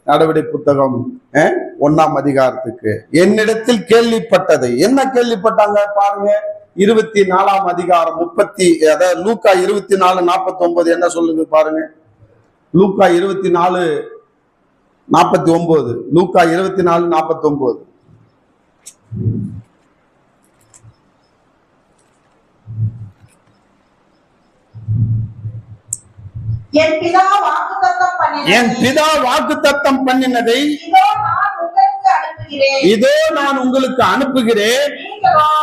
நடவடிக்கை புத்தகம் 1ஆம் அதிகாரத்துக்கு. என்னிடத்தில் கேள்விப்பட்டதை என்ன கேள்விப்பட்டாங்க பாருங்க. 24ஆம் அதிகாரம் 30, அதாவது லூக்கா 24:49 என்ன சொல்லுங்க பாருங்க. லூக்கா 24:49. லூக்கா 24:49. என் பிதா வாக்குத்தத்தம் பண்ணினதை இதோ நான் உங்களுக்கு அனுப்புகிறேன்.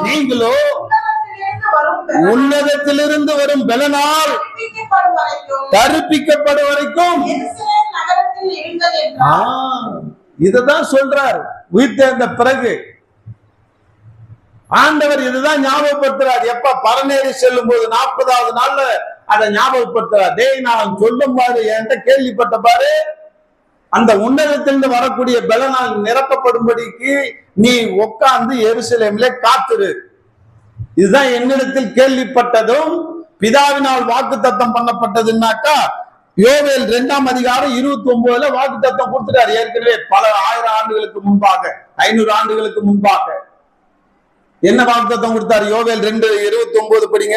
நீங்களோ உன்னதத்திலிருந்து வரும் பலனால் தரிப்பிக்கப்படும் வரைக்கும் இததான் சொல்றார். உயிர்த்தெழுந்த பிறகு ஆண்டவர் இதுதான் ஞாபகப்படுத்துறார். எப்ப பரநேறி செல்லும் போது 40வது நாள்ல அதை ஞாபகப்படுத்துறார். டேய், நான் சொல்லும் பாரு, என்கிட்ட கேள்விப்பட்ட பாரு, அந்த உன்னதத்திலிருந்து வரக்கூடிய பலனால் நிரப்பப்படும்படிக்கு நீ உட்கார்ந்து எருசலேமிலே காத்துரு. இதுதான் என்னிடத்தில் கேள்விப்பட்டதும் பிதாவினால் வாக்குத்தத்தம் பண்ணப்பட்டதுன்னாக்கா யோவேல் 2ஆம் அதிகாரம் 29ல வாக்குத்தத்தம் கொடுத்துட்டார். ஏற்கனவே பல 1000 ஆண்டுகளுக்கு முன்பாக, 500 ஆண்டுகளுக்கு முன்பாக என்ன வாக்குத்தத்தம் கொடுத்தார்? யோவேல் 2:29 படிங்க.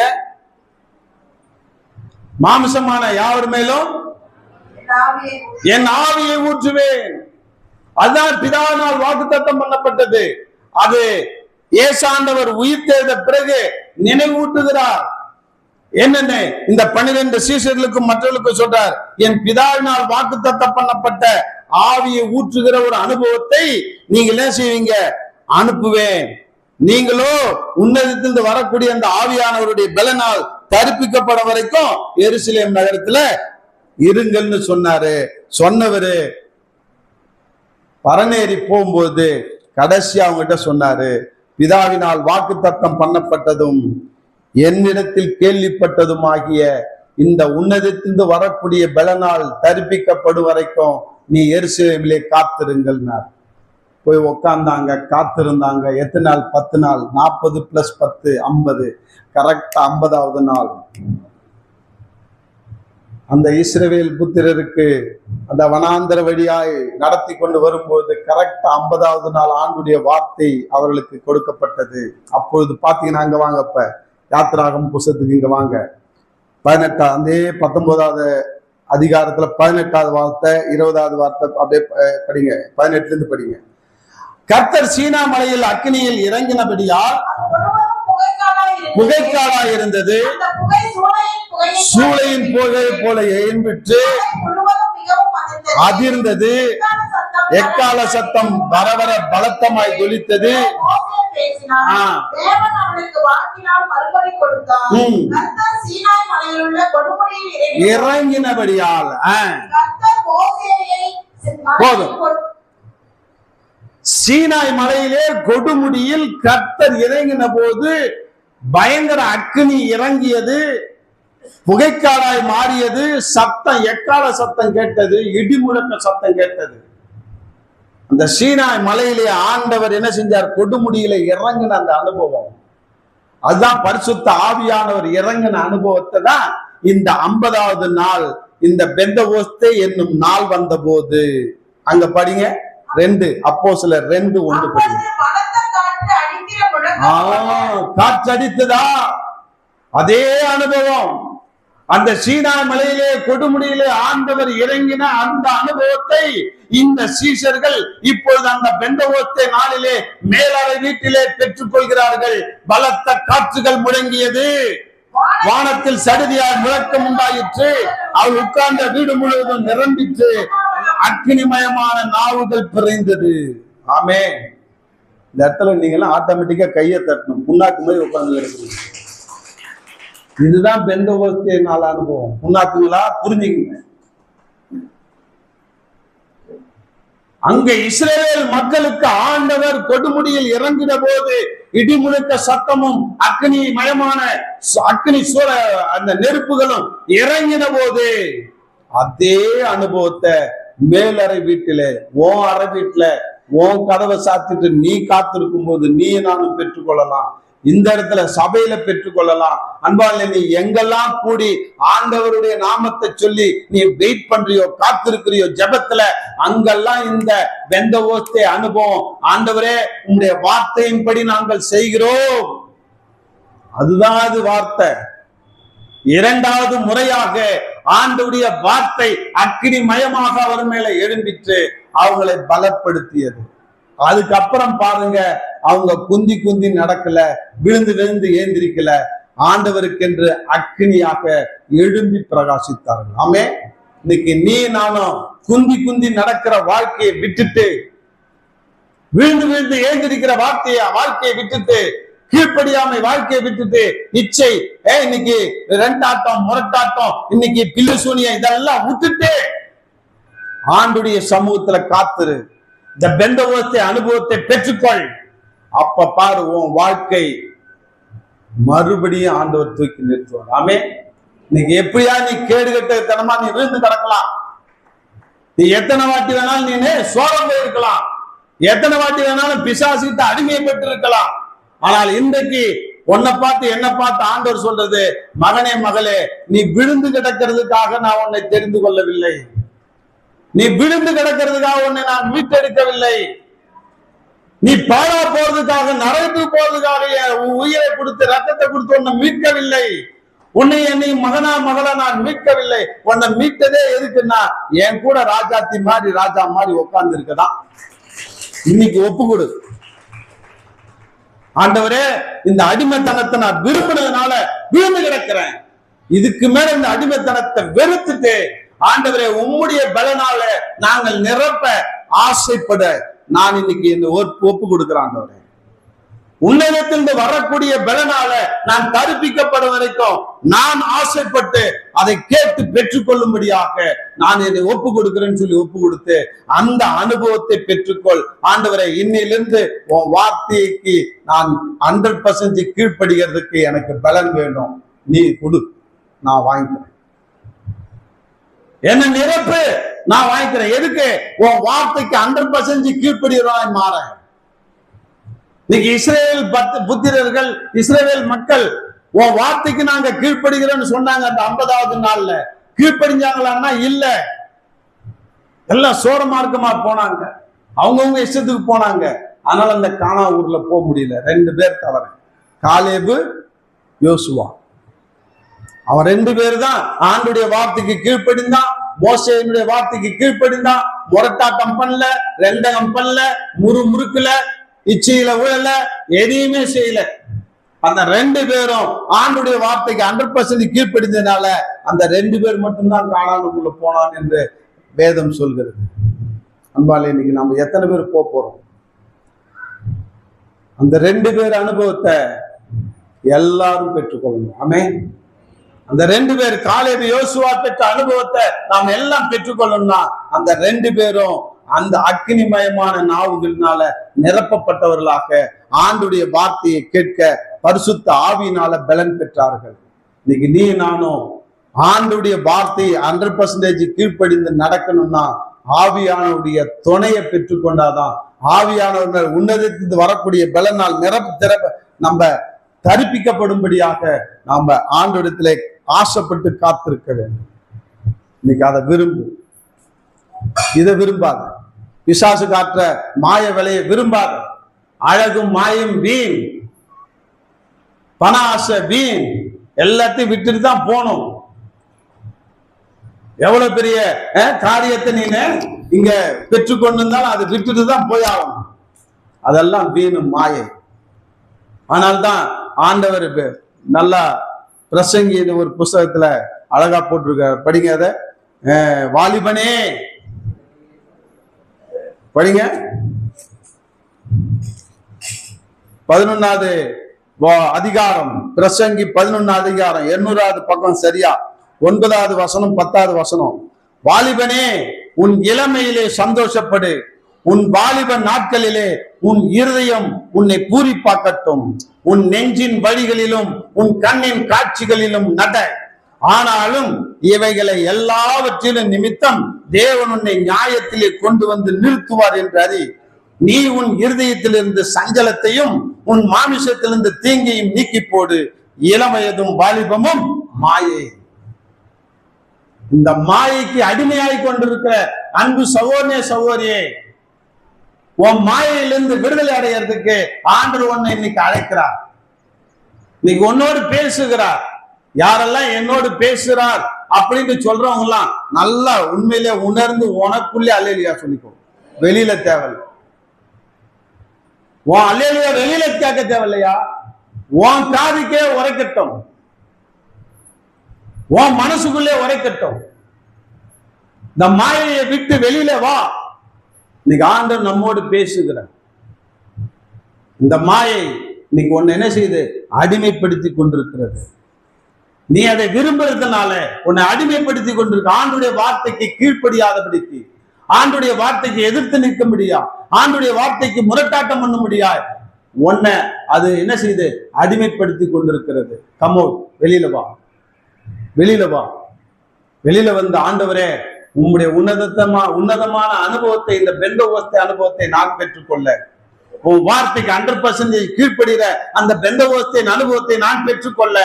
மாம்சமான யாவர் மேலும் என் ஆவியை ஊற்றுவேன். அதுதான் பிதாவினால் வாக்குத்தத்தம் பண்ணப்பட்டது. அது ஏசாண்டவர் உயிர்த்தெழுந்த பிறகு நினைவூட்டுகிறார். என்னென்ன இந்த 12 சீஷர்களுக்கும் மற்றவர்களுக்கும் சொல்றார், என் பிதாவினால் வாக்குத்தத்தம் பண்ணப்பட்ட ஆவியை ஊற்றுகிற ஒரு அனுபவத்தை நீங்க என்ன செய்வீங்க? அனுப்புவேன். நீங்களோ உன்னதத்திலிருந்து வரக்கூடிய அந்த ஆவியானவருடைய பலனால் தரிப்பிக்கப்பட வரைக்கும் எருசலேம் நகரத்துல இருங்கள்னு சொன்னாரு. சொன்னவரு பரநேறி போகும்போது கடைசியா அவங்ககிட்ட சொன்னாரு, பிதாவினால் வாக்குத்தத்தம் பண்ணப்பட்டதும் என்னிடத்தில் கேள்விப்பட்டதும் ஆகிய இந்த உன்னதத்திலிருந்து வரக்கூடிய பலனால் தரிப்பிக்கப்படும் வரைக்கும் நீ எருசலேமிலே காத்திருங்கள்னார். போய் உக்காந்தாங்க, காத்திருந்தாங்க. எத்தனை நாள்? 10 நாள். 40 + 10 50. கரெக்டா 50வது நாள் அந்த இஸ்ரவேல் புத்திரருக்கு அந்த வனாந்தர வழியாய் நடத்தி கொண்டு வரும்போது கரெக்டா 50வது நாள் ஆண்டுடைய வார்த்தை அவர்களுக்கு கொடுக்கப்பட்டது. அப்பொழுது பாத்தீங்கன்னா, அங்க வாங்க, இப்ப யாத்திராகம புஸ்தகத்துக்கு இங்க வாங்க. 19வது அதிகாரத்துல 18வது வார்த்தை, 20வது வார்த்தை அப்படியே படிங்க. 18ல இருந்து படிங்க. கர்த்தர் சீனா மலையில் அக்கினியில் இறங்கினபடியால் புகைக்காடாய் இருந்தது. சூளையின் புகை போல எழும்பிற்று, அதிர்ந்தது. எக்கால சத்தம் வரவர பலத்தமாய் தொலித்தது. இறங்கினபடியால் போதும். சீனாய் மலையிலே கொடுமுடியில் கர்த்தர் இறங்கின போது பயங்கர அக்கினி இறங்கியது, புகைக்காடாய் மாறியது. சத்தம், எக்கால சத்தம் கேட்டது, இடிமுழக்க சத்தம் கேட்டது. அந்த சீனாய் மலையிலே ஆண்டவர் என்ன செஞ்சார்? கொடுமுடியில இறங்கின அந்த அனுபவம், அதுதான் பரிசுத்த ஆவியானவர் இறங்கின அனுபவத்தை தான் இந்த 50வது நாள், இந்த பெந்தகோஸ்தே என்னும் நாள் வந்த போது. அங்க படிங்க, 2 அப்போஸ்தலர் 2:1 படிங்க. காற்றடித்ததா? அதே அனுபவம். அந்த சீனாய் மலையிலே கொடுமுடியிலே ஆண்டவர் இறங்கின அந்த அனுபவத்தை இந்த சீஷர்கள் இப்பொழுது அந்த பெந்தகோஸ்தே நாளிலே மேலறை வீட்டிலே பெற்றுக் கொள்கிறார்கள். பலத்த காற்றுகள் முழங்கியது, வானத்தில் சடுதியால் முழக்கம் உண்டாயிற்று, அவர் உட்கார்ந்த வீடு முழுவதும் நிரம்பிற்று, அக்கினிமயமான நாவுகள் பிறந்தது. ஆமே. இந்த இடத்துல நீங்க எல்லாம் ஆட்டோமேட்டிக்கா கையை தட்டணும், புண்ணாக்கு மாதிரி உட்கார்ந்து எடுக்கணும். இதுதான் பெந்தகோஸ்தே நாள் அனுபவம். புண்ணாக்குங்களா? புரிஞ்சுக்குங்க. அங்க இஸ்ரவேல் மக்களுக்கு ஆண்டவர் கொடுமுடியில் இறங்கின போது இடிமுழக்க சத்தமும் அக்னி மயமான அக்னி சூழ அந்த நெருப்புகளும் இறங்கின போது அதே அனுபவத்தை மேலறை வீட்டில, ஓ அறை வீட்டுல, உன் கதவை சாத்திட்டு நீ காத்திருக்கும் போது நீ நானும் பெற்றுக்கொள்ளலாம். இந்த இடத்துல சபையில பெற்றுக்கொள்ளலாம். அன்பாலே, நீ எங்கெல்லாம் கூடி ஆண்டவருடைய நாமத்தை சொல்லி நீ வெயிட் பண்றியோ, காத்திருக்கிறியோ ஜெபத்துல, அங்கெல்லாம் இந்த பெந்தகோஸ்தே அனுபவம். ஆண்டவரே, உங்களுடைய வார்த்தையின்படி நாங்கள் செய்கிறோம். அதுதான் அது வார்த்தை. இரண்டாவது முறையாக ஆண்டவருடைய வார்த்தை அக்கினி மயமாக அவர் மேல எழும்பிற்று, அவங்களை பலப்படுத்தியது. அதுக்கப்புறம் பாருங்க, அவங்க குந்தி குந்தி நடக்கல, விழுந்து விழுந்து ஏந்திரிக்கல, ஆண்டவருக்கென்று அக்கினியாக எழும்பி பிரகாசித்தார்கள். ஆமே. இன்னைக்கு நீ நானும் குந்தி குந்தி நடக்கிற வாழ்க்கையை விட்டுட்டு, விழுந்து விழுந்து ஏந்திரிக்கிற வாழ்க்கையை விட்டுட்டு, கீழ்ப்படியாமை வாழ்க்கையை விட்டுட்டு, இச்சை, இன்னைக்கு ரெண்டாட்டம், முரட்டாட்டம், இன்னைக்கு பில்லு சூனியம், இதெல்லாம் விட்டுட்டு ஆண்டுடைய சமூகத்துல காத்துரு. இந்த பெந்தகோஸ்தே அனுபவத்தை பெற்றுக்கொள். அப்ப பாரு, உன் வாழ்க்கை மறுபடியும் ஆண்டவர் தூக்கி நிறுத்துவார். ஆமே. இன்னைக்கு எப்படியா நீ கேடுகட்ட தனமா நீ விழுந்து கிடக்கலாம், நீ எத்தனை வாட்டி வேணாலும் நீ சோரம் போயிருக்கலாம், எத்தனை வாட்டி வேணாலும் பிசாசிட்ட அடிமைப்பட்டு இருக்கலாம். ஆனால் இன்றைக்கு உன்னை பார்த்து என்ன பார்த்து ஆண்டவர் சொல்றது, மகனே மகளே, நீ விழுந்து கிடக்கிறதுக்காக நான் உன்னை தெரிந்து கொள்ளவில்லை, நீ விழுந்து கிடக்கிறதுக்காக உன்னை நான் மீட்டெடுக்கவில்லை, நீ பாழா போறதுக்காக, நரகத்து போறதுக்காக உயிரை கொடுத்து ரத்தத்தை கொடுத்து உன்னை மீட்கவில்லை, உன்னை என்னை மகனா மகளா நான் மீட்கவில்லை. உன்னை மீட்டதே எதுக்குன்னா, என் கூட ராஜாத்தி மாதிரி ராஜா மாதிரி உட்கார்ந்து இருக்கதான். இன்னைக்கு ஒப்பு கொடு. ஆண்டவரே, இந்த அடிமைத்தனத்தை நான் விரும்பினதுனால விழுந்து கிடக்கிறேன், இதுக்கு மேல இந்த அடிமைத்தனத்தை வெறுத்துட்டு ஆண்டவரே உம்முடைய பலனால நாங்கள் நிரப்ப ஆசைப்பட நான் இன்னைக்கு இந்த ஒப்பு கொடுக்கிறேன். ஆண்டவரே, உன்னிடத்திலிருந்து வரக்கூடிய பலனால நான் தரிப்பிக்கப்படும் வரைக்கும் நான் ஆசைப்பட்டு அதை கேட்டு பெற்றுக்கொள்ளும்படியாக நான் என்னை ஒப்பு கொடுக்கிறேன்னு சொல்லி ஒப்பு கொடுத்து அந்த அனுபவத்தை பெற்றுக்கொள். ஆண்டவரை, இன்னிலிருந்து உன் வார்த்தைக்கு நான் 100% கீழ்ப்படுகிறதுக்கு எனக்கு பலன் வேணும், நீ கொடு, நான் வாங்கிக்கிறேன். என்ன நிரப்பு, நான் வாங்கிக்கிறேன். எதுக்கு? உன் வார்த்தைக்கு 100% கீழ்ப்படுகிறவனாய் மாற. இன்னைக்கு இஸ்ரவேல் புத்திரர்கள், இஸ்ரவேல் மக்கள் உன் வார்த்தைக்கு நாங்க கீழ்ப்படுகிறோம்னு சொன்னாங்க. அந்த 50வது நாள்ல கீழ்ப்படிஞ்சாங்களான்னா இல்ல, எல்லாம் சோர மார்க்கமா போனாங்க, அவங்கவுங்க இஷ்டத்துக்கு போனாங்க. அதனால அந்த கானா ஊர்ல போக முடியல. 2 பேர் தவிர, காலேபு, யோசுவா. அவன் 2 பேர் தான் ஆண்டுடைய வார்த்தைக்கு கீழ்ப்படிந்தான். மோசேயினுடைய வார்த்தைக்கு கீழ்ப்படிந்தான். முரட்டாட்டம் பண்ணல, ரெண்டகம் பண்ணல, முறுமுறுக்கல, இச்சையில விழல, எதையுமே செய்யல. அந்த 2 பேரும் ஆண்டுடைய வார்த்தைக்கு 100% கீழ்ப்படிந்ததுனால அந்த 2 பேர் மட்டும்தான் கானானுக்குள்ள போனான் என்று வேதம் சொல்கிறது. அன்பாலே, இன்னைக்கு நம்ம எத்தனை பேர் போறோம்? அந்த 2 பேர் அனுபவத்தை எல்லாரும் பெற்றுக்கொள்ளணும். ஆமென். அந்த 2 பேர், காலேபு, யோசுவா பெற்ற அனுபவத்தை நாம் எல்லாம் பெற்றுக்கொள்ளணும்னா அந்த 2 பேரும் அந்த அக்னிமயமான நாவுகளினால நிரப்பப்பட்டவர்களாக ஆண்டுடைய வார்த்தையை கேட்க பரிசுத்த ஆவியினால பலன் பெற்றார்கள். இன்னைக்கு நீ நானும் ஆண்டுடைய வார்த்தையை 100% கீழ்ப்படிந்து நடக்கணும்னா ஆவியானவருடைய துணையை பெற்றுக்கொண்டாதான், ஆவியானவர் உன்னதத்திலிருந்து வரக்கூடிய பலனால் நம்ம தரிப்பிக்கப்படும்படியாக நாம ஆண்டவரிடத்திலே ஆசைப்பட்டு காத்திருக்க வேண்டும். இன்னைக்கு அதை விரும்பு, இதை விரும்பாத. பிசாசு காற்ற மாய விலையை விரும்பாத. அழகும் மாயும் வீண், பண ஆசை வீண், எல்லாத்தையும் விட்டுட்டு தான் போகணும். எவ்வளவு பெரிய காரியத்தை நீங்க இங்க பெற்றுக்கொண்டு இருந்தாலும் அதை விட்டுட்டு தான் போய் ஆகணும். அதெல்லாம் வீணும், மாயை. ஆனால்தான் ஆண்டவர் நல்லா பிரசங்கி ஒரு புஸ்தகத்துல அழகா போட்டிருக்காரு, படிங்க அதை. வாலிபனே படிங்க, 11வது அதிகாரம், பிரசங்கி 11வது அதிகாரம், 800வது பக்கம், சரியா 9வது வசனம், 10வது வசனம். வாலிபனே, உன் இளமையிலே சந்தோஷப்படு, உன் வாலிப நாட்களிலே உன் இருதயம் உன்னை பூரிப்பாக்கட்டும், உன் நெஞ்சின் வழிகளிலும் உன் கண்ணின் காட்சிகளிலும் நட. ஆனாலும் இவைகளை எல்லாவற்றிலும் நிமித்தம் தேவன் உன்னை நியாயத்திலே கொண்டு வந்து நிறுத்துவார் என்று அறி. நீ உன் இருதயத்திலிருந்து சஞ்சலத்தையும் உன் மாமிசத்திலிருந்து தீங்கையும் நீக்கி போடு. இளவயதும் வாலிபமும் மாயை. இந்த மாயைக்கு அடிமையாய் கொண்டிருக்கிற அன்பு சகோதரனே, சகோதரியே, உன் மாயையிலிருந்து விடுதலை அடைகிறதுக்கு ஆண்டவர் உன்னை இன்னைக்கு அழைக்கிறார். இன்னைக்கு உன்னோடு பேசுகிறார். யாரெல்லாம் என்னோடு பேசுறார் அப்படின்னு சொல்றவங்க எல்லாம் நல்லா உண்மையிலே உணர்ந்து உனக்குள்ளே அல்லேலியா சொல்லிக்கோ. வெளியில தேவையில்லை. உன் அல்லேலியா வெளியில கேட்க தேவையில்லையா? உன் காதுக்கே உரைக்கட்டும், உன் மனசுக்குள்ளே உரைக்கட்டும். இந்த மாயையை விட்டு வெளியில வா. இன்னைக்கு ஆண்டவர் நம்மோடு பேசுகிறார். இந்த மாயை இன்னைக்கு ஒன்னு என்ன செய்யுது? அடிமைப்படுத்தி கொண்டிருக்கிறது. நீ அதை விரும்புறதுனால உன்னை அடிமைப்படுத்தி கொண்டிருக்க. ஆண்டுடைய வார்த்தைக்கு கீழ்ப்படியாதபடிக்கு, ஆண்டுடைய வார்த்தைக்கு எதிர்த்து நிற்க முடியா, ஆண்டுடைய வார்த்தைக்கு முரட்டாட்டம் பண்ண முடியா, உன்னை அது என்ன செய்யுது? அடிமைப்படுத்தி கொண்டிருக்கிறது. கமோ, வெளியில வா, வெளியில வா. வெளியில வந்து, ஆண்டவரே, உம்முடைய உன்னதமான அனுபவத்தை, இந்த பெந்தகோஸ்தே அனுபவத்தை நான் பெற்றுக்கொள்ள, உன் வார்த்தைக்கு 100% கீழ்ப்படுகிற அந்த பெந்தகோஸ்தே அனுபவத்தை நான் பெற்றுக்கொள்ள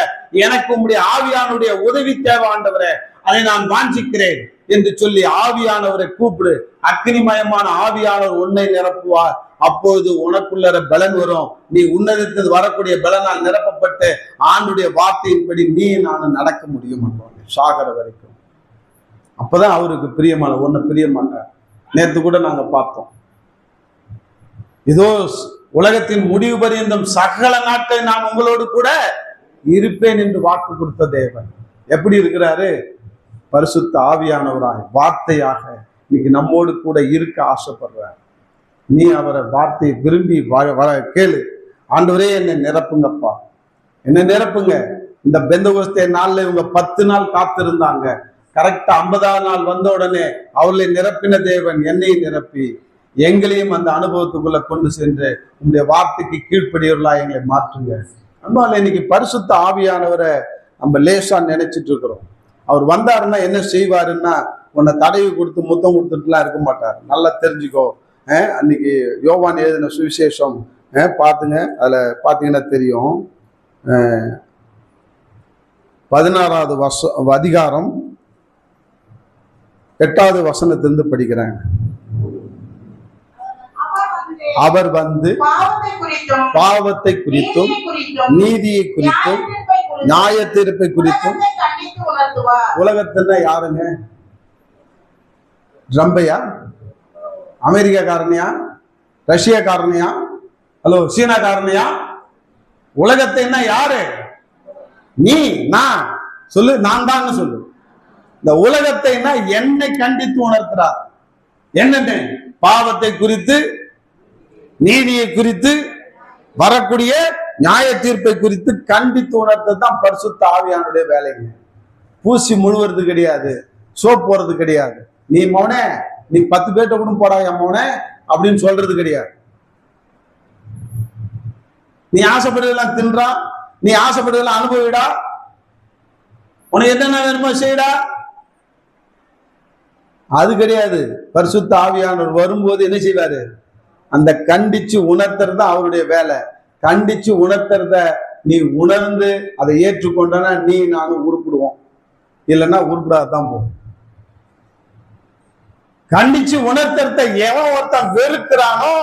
எனக்கு உம்முடைய ஆவியானுடைய உதவி தேவை ஆண்டவரே, அதை நான் வாஞ்சிக்கிறேன் என்று சொல்லி ஆவியானவரை கூப்பிடு. அக்னிமயமான ஆவியானவர் உன்னை நிரப்புவார். அப்போது உனக்குள்ள பலன் வரும். நீ உன்னதத்தில் வரக்கூடிய பலனால் நிரப்பப்பட்டு ஆண்டுடைய வார்த்தையின்படி நீ நான் நடக்க முடியும் சாகர வரைக்கும். அப்பதான் அவருக்கு பிரியமான ஒன்னு பிரியமாட்டார். நேற்று கூட நாங்க பார்த்தோம். இதோ உலகத்தின் முடிவு பரியந்தம் சகல நாட்கள் நான் உங்களோடு கூட இருப்பேன் என்று வாக்கு கொடுத்த தேவன் எப்படி இருக்கிறாரு? பரிசுத்த ஆவியானவராய் வார்த்தையாக இன்னைக்கு நம்மோடு கூட இருக்க ஆசைப்படுறார். நீ அவரை வார்த்தையை விரும்பி வர கேளு. ஆண்டவரே, என்னை நிரப்புங்கப்பா, என்னை நிரப்புங்க. இந்த பெந்தகோஸ்தே நாள்ல இவங்க 10 நாள் காத்திருந்தாங்க. கரெக்டா 50ஆவது நாள் வந்த உடனே அவர்களை நிரப்பின தேவன் என்னை நிரப்பி எங்களையும் அந்த அனுபவத்துக்குள்ள கொண்டு சென்று உங்களுடைய வார்த்தைக்கு கீழ்ப்படியவர்களா எங்களை மாற்றுங்க. அதனால இன்னைக்கு பரிசுத்த ஆவியானவரை நம்ம லேசா நினைச்சிட்டு இருக்கிறோம். அவர் வந்தாருன்னா என்ன செய்வாருன்னா உன்னை தடவி கொடுத்து முத்தம் கொடுத்துட்டுலாம் இருக்க மாட்டார். நல்லா தெரிஞ்சுக்கோ. அன்னைக்கு யோவான் எழுதின சுவிசேஷம் பார்த்துங்க, அதுல பார்த்தீங்கன்னா தெரியும். 16வது அதிகாரம் 8வது வசனத்திலிருந்து படிக்கிறேன். அவர் வந்து பாவத்தை குறித்தும் நீதியை குறித்தும் நியாய தீர்ப்பை குறித்தும் உலகத்துல யாருங்க? ட்ரம்பையா? அமெரிக்காக்காரனையா? ரஷ்யாக்காரனையா? ஹலோ, சீனாக்காரனையா? உலகத்தை என்ன யாரு? நீ, நான் சொல்லு, நான் தான் சொல்லு. இந்த உலகத்தை என்னை கண்டித்து உணர்த்துறார். என்னென்ன? பாவத்தை குறித்து, நீதியை குறித்து, வரக்கூடிய நியாய தீர்ப்பை குறித்து கண்டித்து உணர்த்தது தான் பரிசுத்த ஆவியானுடைய வேலைங்க. பூசி முழுவது கிடையாது, சோப் போறது கிடையாது. நீ மௌனே, நீ 10 பேர்ட்ட கூட போடா என் மௌனே அப்படின்னு சொல்றது கிடையாது. நீ ஆசைப்படுறதெல்லாம் தின்றா, நீ ஆசைப்படுறதெல்லாம் அனுபவிடா, உனக்கு என்னென்ன வேணுமோ செய்யடா, அது கிடையாது. பரிசுத்த ஆவியானவர் வரும்போது என்ன செய்வாரு? அந்த கண்டிச்சு உணர்த்துறது அவருடைய வேலை. கண்டிச்சு உணர்த்துறத நீ உணர்ந்து அதை ஏற்றுக்கொண்டனா நீ நானும் உருப்பிடுவோம், இல்லைன்னா உருப்பிடாதான் போகும். கண்டிச்சு உணர்த்துறத எவன் ஒருத்தன் வெறுக்கிறானோ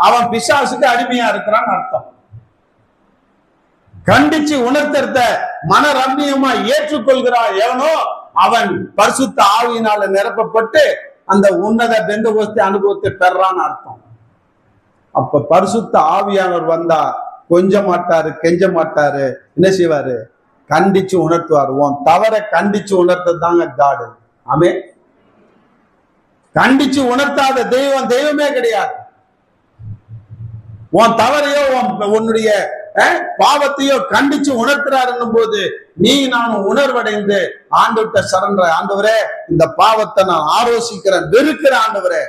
அவன் பிசாசுக்கு அடிமையா இருக்கிறான்னு அர்த்தம். கண்டிச்சு உணர்த்துறத மனரம்யமா ஏற்றுக்கொள்கிறான் எவனோ அவன் பரிசுத்த ஆவியினால நிரப்பப்பட்டு அந்த உன்னத பெந்தகோஸ்தே அனுபவத்தை பெறான்னு அர்த்தம். அப்ப பரிசுத்த ஆவியானவர் வந்தா கொஞ்ச மாட்டாரு, கெஞ்ச மாட்டாரு. என்ன செய்வாரு? கண்டிச்சு உணர்த்துவார். உன் தவற கண்டிச்சு உணர்த்ததாங்க காடு. ஆமே. கண்டிச்சு உணர்த்தாத தெய்வம் தெய்வமே கிடையாது. உன் தவறையோ உன்னுடைய பாவத்தையோ கண்டிச்சு உணர்த்துறாருன்னும் போது நீ நானும் உணர்வடைந்து ஆண்டவர்கிட்ட சரண்டர். ஆண்டவரே, இந்த பாவத்தை நான் ஆலோசிக்கிறேன், வெறுக்கிற ஆண்டவரே,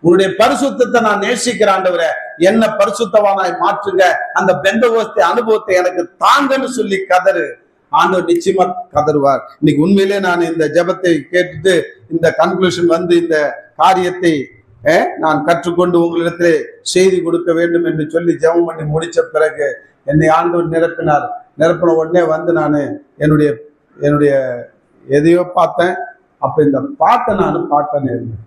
உன்னுடைய பரிசுத்தத்தை நான் நேசிக்கிற ஆண்டவரே, என்ன பரிசுத்தவானாய் மாற்றுங்க, அந்த பெந்தகோஸ்தே அனுபவத்தை எனக்கு தாங்கன்னு சொல்லி கதறு. ஆண்டவர் நிச்சயமா கதறுவார். இன்னைக்கு உண்மையிலே நான் இந்த ஜெபத்தை கேட்டுட்டு இந்த கன்க்ளூஷன் வந்து இந்த காரியத்தை நான் கற்றுக்கொண்டு உங்களிடத்திலே செய்தி கொடுக்க வேண்டும் என்று சொல்லி ஜெபம் பண்ணி முடிச்ச பிறகு என்னை ஆண்டவர் நிரப்பினார். நிரப்பின உடனே வந்து நான் என்னுடைய எதையோ பார்த்தேன். அப்ப இந்த பாட்டை நான் பார்க்க நேர்ந்தேன்.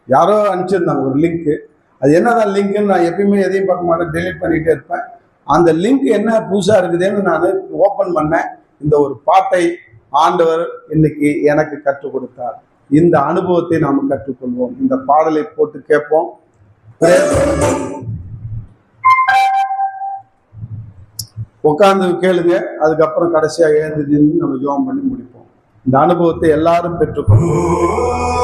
யாரோ அனுப்பிச்சிருந்தாங்க ஒரு லிங்க். அது என்னதான் லிங்க்னு நான் எப்பயுமே எதையும் பார்க்க மாட்டேன், டெலிட் பண்ணிட்டே இருப்பேன். அந்த லிங்க் என்ன புதுசா இருக்குதுன்னு நான் ஓபன் பண்ணேன். இந்த ஒரு பாட்டை ஆண்டவர் இன்னைக்கு எனக்கு கற்றுக் கொடுத்தார். இந்த அனுபவத்தை நாம் கற்றுக்கொள்வோம். இந்த பாடலை போட்டு கேட்போம். உட்கார்ந்து கேளுங்க. அதுக்கப்புறம் கடைசியா எழுந்து நம்ம ஜெபம் பண்ணி முடிப்போம். இந்த அனுபவத்தை எல்லாரும் பெற்றுக்கொள்வோம்.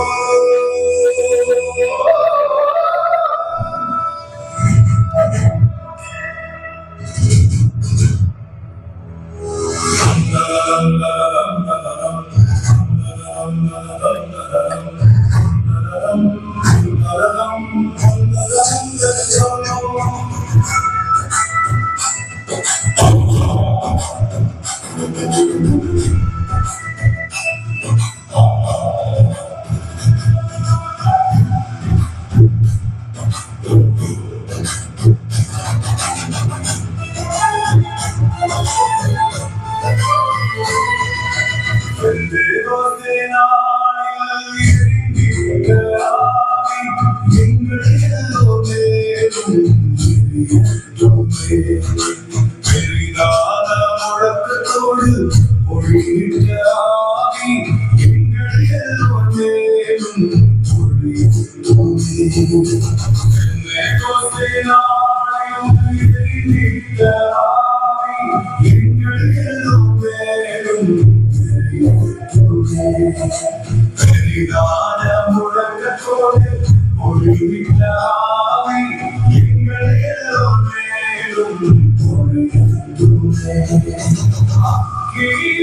Yeah.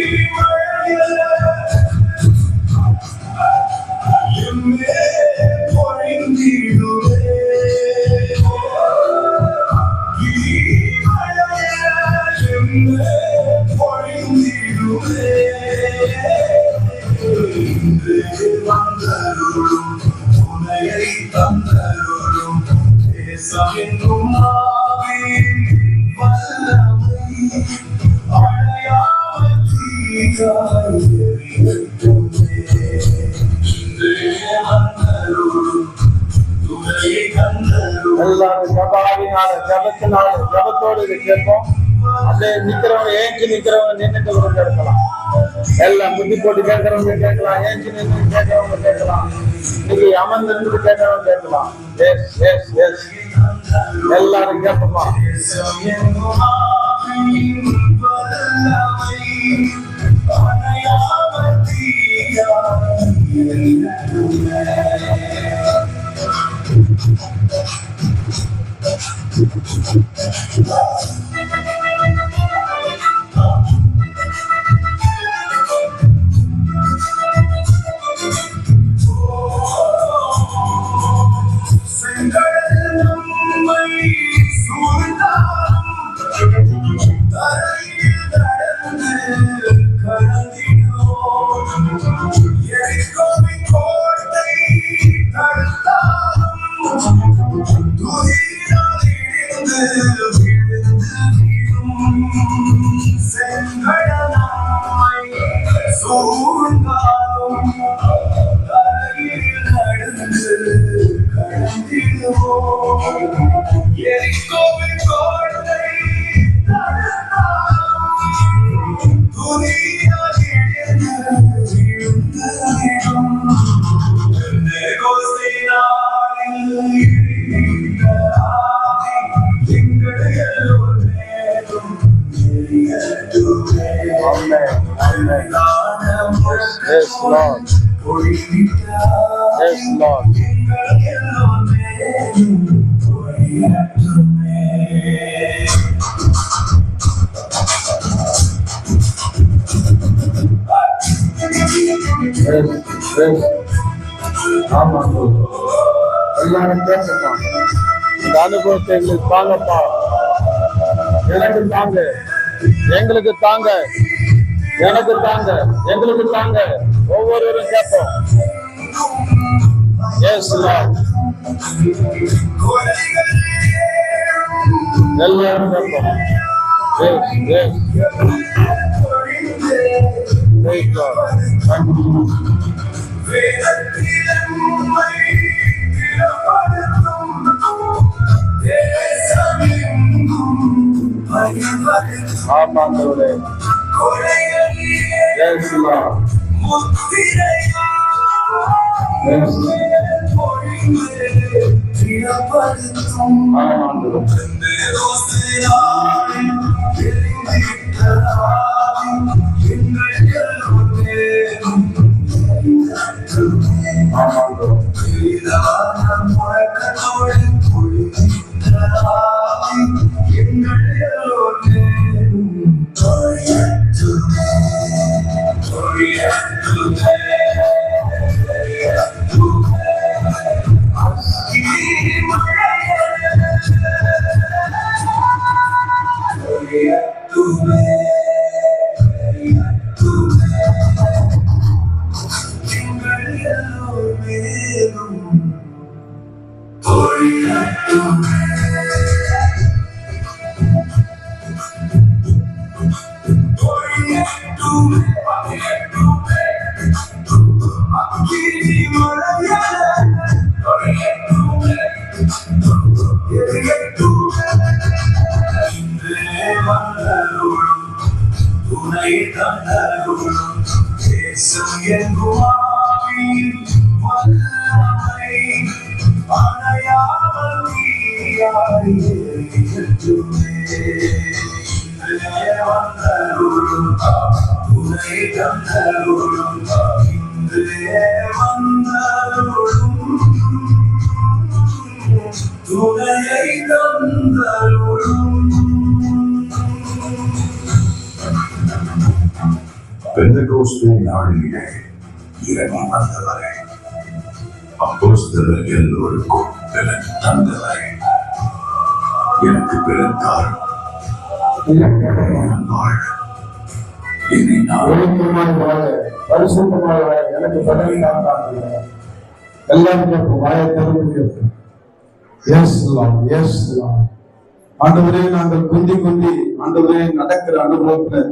எல்லாரும் ஜபாவினால ஜபத்தினால ஜபத்தோடு இது கேட்போம். அப்படியே நிக்கிறவங்க ஏஞ்சி நிக்கிறவங்க நின்றுட்டு கூட கேட்கலாம். எல்லாம் முட்டி போட்டு கேட்கறவங்க கேட்கலாம், ஏஞ்சி நின்று கேட்கறவங்க கேட்கலாம், இன்னைக்கு அமர்ந்திருந்து கேட்கறவங்க கேட்கலாம். எஸ் எஸ் எஸ் எல்லாரும் கேட்போமா? Yes, Lord. Yes, Lord. எல்லாரும் பேசலாம். இந்த அனுபவத்தை எங்களுக்கு தாங்கப்பா, எனக்கு தாங்க, எங்களுக்கு தாங்க, எனக்கு தாங்க, எங்களுக்கு தாங்க. ஒவ்வொருவரும் கேட்போம். எஸ் எல்லாரும் கேட்போம். ஆமாண்டவரே. Yes, Lord. Yes. பெந்தெகோஸ்தே நாளிலே இறைவன் வந்தவரை, அப்போஸ்தலர் எல்லோருக்கும் பலன் தந்தவரை, எனக்கு பிறந்தார் எனக்கு பதவி எல்லாம் வாயை திறந்து எஸ் லார்ட், எஸ் லார்ட். ஆண்டவரே, நாங்கள் குந்தி குந்தி ஆண்டவரே நடக்கிற அனுபவத்துல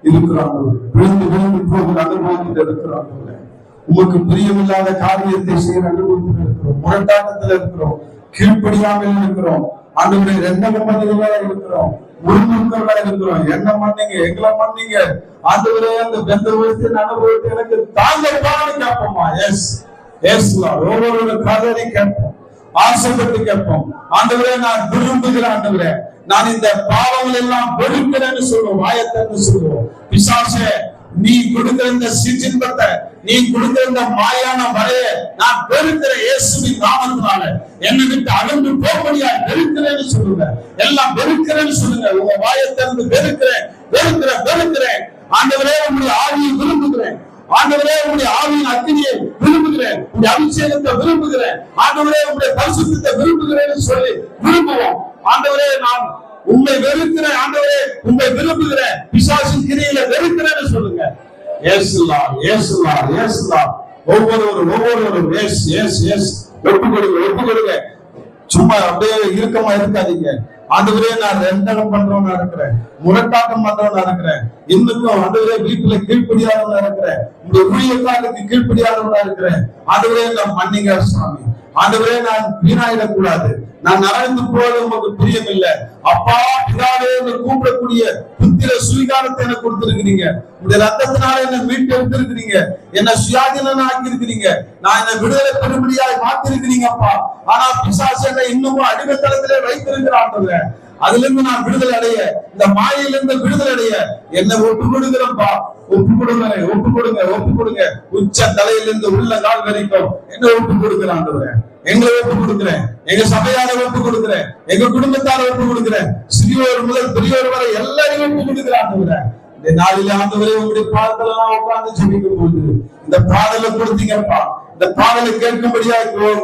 இருக்கிறோம். விழுந்து விழுந்து போகிற அனுபவத்தில் இருக்கிறோம். உமக்கு பிரியமில்லாத காரியத்தை செய்கிற அனுபவத்தில் இருக்கிறோம். முரட்டாட்டத்தில் இருக்கிறோம். கீழ்ப்படியாமல் இருக்கிறோம். ஆண்டவரே, ரெண்டகமதிகளா இருக்கிறோம். முழுமுழுக்கர்களா இருக்கிறோம். என்ன மன்னிங்க, எங்களை மன்னிங்க ஆண்டவரே. அந்த பெந்தகோஸ்தின் அனுபவத்தை எனக்கு தாங்கப்பான்னு கேட்போமா? Yes yes Lord. ஒவ்வொரு கதறி கேட்போம், ஆசைப்பட்டு கேட்போம். ஆண்டவரே, நான் விரும்புகிறேன். ஆண்டவரே, நான் இந்த பாவங்கள் எல்லாம் வெறுக்கிறேன்னு சொல்லுவோம். வாயத்தன்னு சொல்லுவோம். பிசாசே, நீ கொடுக்கிற இந்த சிற்றின்பத்தை, நீ கொடுக்கிற இந்த மாயான வரைய நான் வெறுக்கிறேன். இயேசுவின் நாமத்தினால என்னை விட்டு அகன்று போகடியா வெறுக்கிறேன்னு சொல்லுங்க. எல்லாம் வெறுக்கிறேன்னு சொல்லுங்க. உங்க வாயத்திலிருந்து வெறுக்கிறேன், வெறுக்கிறேன், வெறுக்கிறேன். ஆண்டவரே, உங்களுடைய ஆவியை விரும்புகிறேன். ஆண்டவரே, உங்களுடைய ஆவியின் அக்கினியை விரும்புகிறேன். உங்களுடைய அபிஷேகத்தை விரும்புகிறேன். ஆண்டவரே, உங்களுடைய பரிசுத்தத்தை விரும்புகிறேன்னு சொல்லி விரும்புவோம். ஆண்டவரே, நான் உண்மை வெறுக்கிறேன். ஆண்டவரே, உண்மை விரும்புகிறேன். பிசாசின் கிரியில வெறுக்கிறேன்னு சொல்லுங்க. Yes Lord, yes Lord, yes Lord. ஒவ்வொருவரும் எஸ் எஸ் எஸ். ஒப்பு கொடுங்க, ஒப்பு கொடுங்க. சும்மா அப்படியே இறுக்கமா இருக்காதீங்க. ஆண்டவரே, நான் ரெண்டகம் பண்றவனா இருக்கிறேன், முரட்டாட்டம் பண்றவனா இருக்கிறேன், இன்னும் ஆண்டவரே வீட்டுல கீழ்ப்படியாதவனா இருக்கிறேன், உங்களுடைய ஊழியக்காரருக்கு கீழ்ப்படியாதவனா இருக்கிறேன். ஆண்டவரே, நான் மன்னிங்க சாமி. ஆண்டவரே, நான் வீணாயிடக்கூடாது. நான் நடந்து போவது உங்களுக்கு பிரியம் இல்லை. அப்பா பிதாவே என்று கூப்பிடக்கூடிய புத்திர சுவீகாரத்தை எனக்கு கொடுத்திருக்கிறீங்க. உங்களுடைய ரத்தத்தினால என்னை மீட்டு எடுத்திருக்கிறீங்க. என்னை சுயாதீனம் ஆக்கி இருக்கிறீங்க. நான் என்னை விடுதலை பெறும்படியாக மாத்திருக்கிறீங்க அப்பா. ஆனா பிசாசு என்னை இன்னமும் அடிமைத்தளத்திலே வைத்திருக்கிறான். அதுல இருந்து நான் விடுதலை அடைய, இந்த மாயிலிருந்து விடுதலை அடைய என்னை ஒப்பு கொடுக்கிறப்பா. ஒப்பு கொடுங்க, ஒப்பு கொடுங்க, ஒப்பு கொடுங்க. உச்ச தலையிலிருந்து உள்ள நாள் வரைக்கும் என்ன ஒப்பு கொடுக்கிறான். எங்களை ஒப்பு கொடுக்கிறேன், எங்க சபையார ஒப்பு கொடுக்கிறேன், எங்க குடும்பத்தார ஒப்பு கொடுக்கிறேன், சிறியோர் முதல் பெரியோர் வரை எல்லாரையும் ஒப்பு கொடுக்கிறான். இந்த நாளில ஆண்டவரே, உங்களுடைய பாதத்துல எல்லாம் உட்கார்ந்து ஜெபிக்கும் போது இந்த பாடலை கொடுத்தீங்கப்பா. இந்த பாடலை கேட்கும்படியா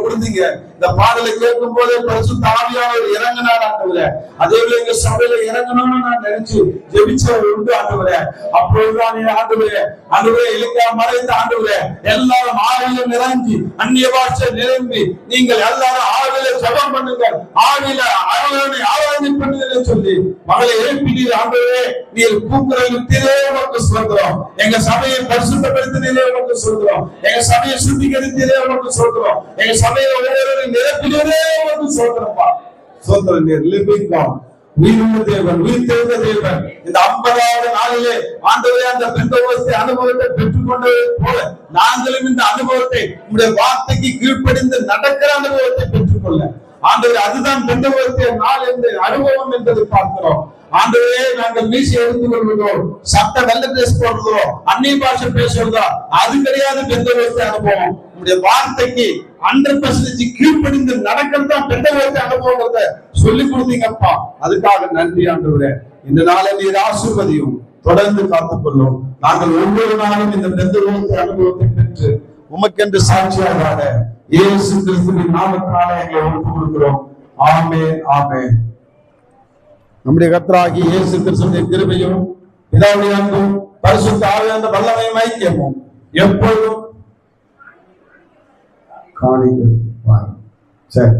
கொடுத்தீங்க. இந்த பாடலை கேட்கும் போதே பரிசுத்த ஆவியானவர் இறங்கினார் ஆண்டவரே. அதே போல எங்க சபையில இறங்கணும்னு நான் நினைச்சு ஜெபிச்ச உண்டு ஆண்டவரே. அப்பொழுதுதான் ஆண்டவரே இலக்கா மறைத்த ஆண்டவரே, எல்லாரும் ஆவியில நிறைஞ்சி அந்நிய பாஷை நிரம்பி நீங்கள் எல்லாரும் ஆவியில ஜெபம் பண்ணுங்கள், ஆவியில ஆராதனை பண்ணுங்கள் சொல்லி மகளை எழுப்பினீர் ஆண்டவரே. நீர் கூக்குற யுக்தியிலே உமக்கு சொல்கிறோம். எங்க சபையை பரிசுத்தப்படுத்தினே உமக்கு சொல்கிறோம். எங்க சபையை சுத்திகரித்ததே உமக்கு சொல்கிறோம். எங்க சபையில ஒவ்வொரு நிரப்பினதே உமக்கு சொல்கிறோம்ப்பா. சொல்கிறேன். நீர் லிவிங் காட், உயிருள்ள தேவன், உயிர் தெரிந்த தேவன். இந்த 50வது நாளிலே ஆண்டவரே, அந்த பெந்தகோஸ்தே அனுபவத்தை பெற்றுக்கொண்டது போல நாங்களும் இந்த அனுபவத்தை உங்களுடைய வார்த்தைக்கு கீழ்ப்படிந்து நடக்கிற அனுபவத்தை பெற்றுக்கொள்ள ஆண்டவரே, அதுதான் பெந்தகோஸ்தே நாள் என்று அனுபவம் என்பதை பார்க்கிறோம். ஆண்டவரே, நாங்கள் மீசி எடுத்துக் கொள்வதோ, சட்ட வெள்ள டிரெஸ் போடுறதோ, அந்நிய பாஷை பேசுறதோ அது கிடையாது பெந்தகோஸ்தே அனுபவம். உங்களுடைய வார்த்தைக்கு 100% கீழ்ப்படிந்து நடக்கிறதான் பெந்தகோஸ்தே அனுபவங்கிறத சொல்லி கொடுத்தீங்கப்பா. அதுக்காக நன்றி ஆண்டவரே. இந்த நாளை நீர் ஆசீர்வதியும், தொடர்ந்து காத்துக்கொள்ளும். நாங்கள் ஒவ்வொரு நாளும் இந்த பெந்தகோஸ்தே அனுபவத்தை பெற்று உமக்கென்று சாட்சியாக இயேசு கிறிஸ்துவின் நாமத்தினால எங்களை ஒப்புக் கொடுக்கிறோம். ஆமென், ஆமென். நம்முடைய கர்த்தராகி இயேசு கிறிஸ்துவின் கிருபையும் பிதாவுடைய அன்பும் பரிசுத்த ஆவியான வல்லமையும் ஐக்கியமும் எப்பொழுதும் காணிகள். சரி.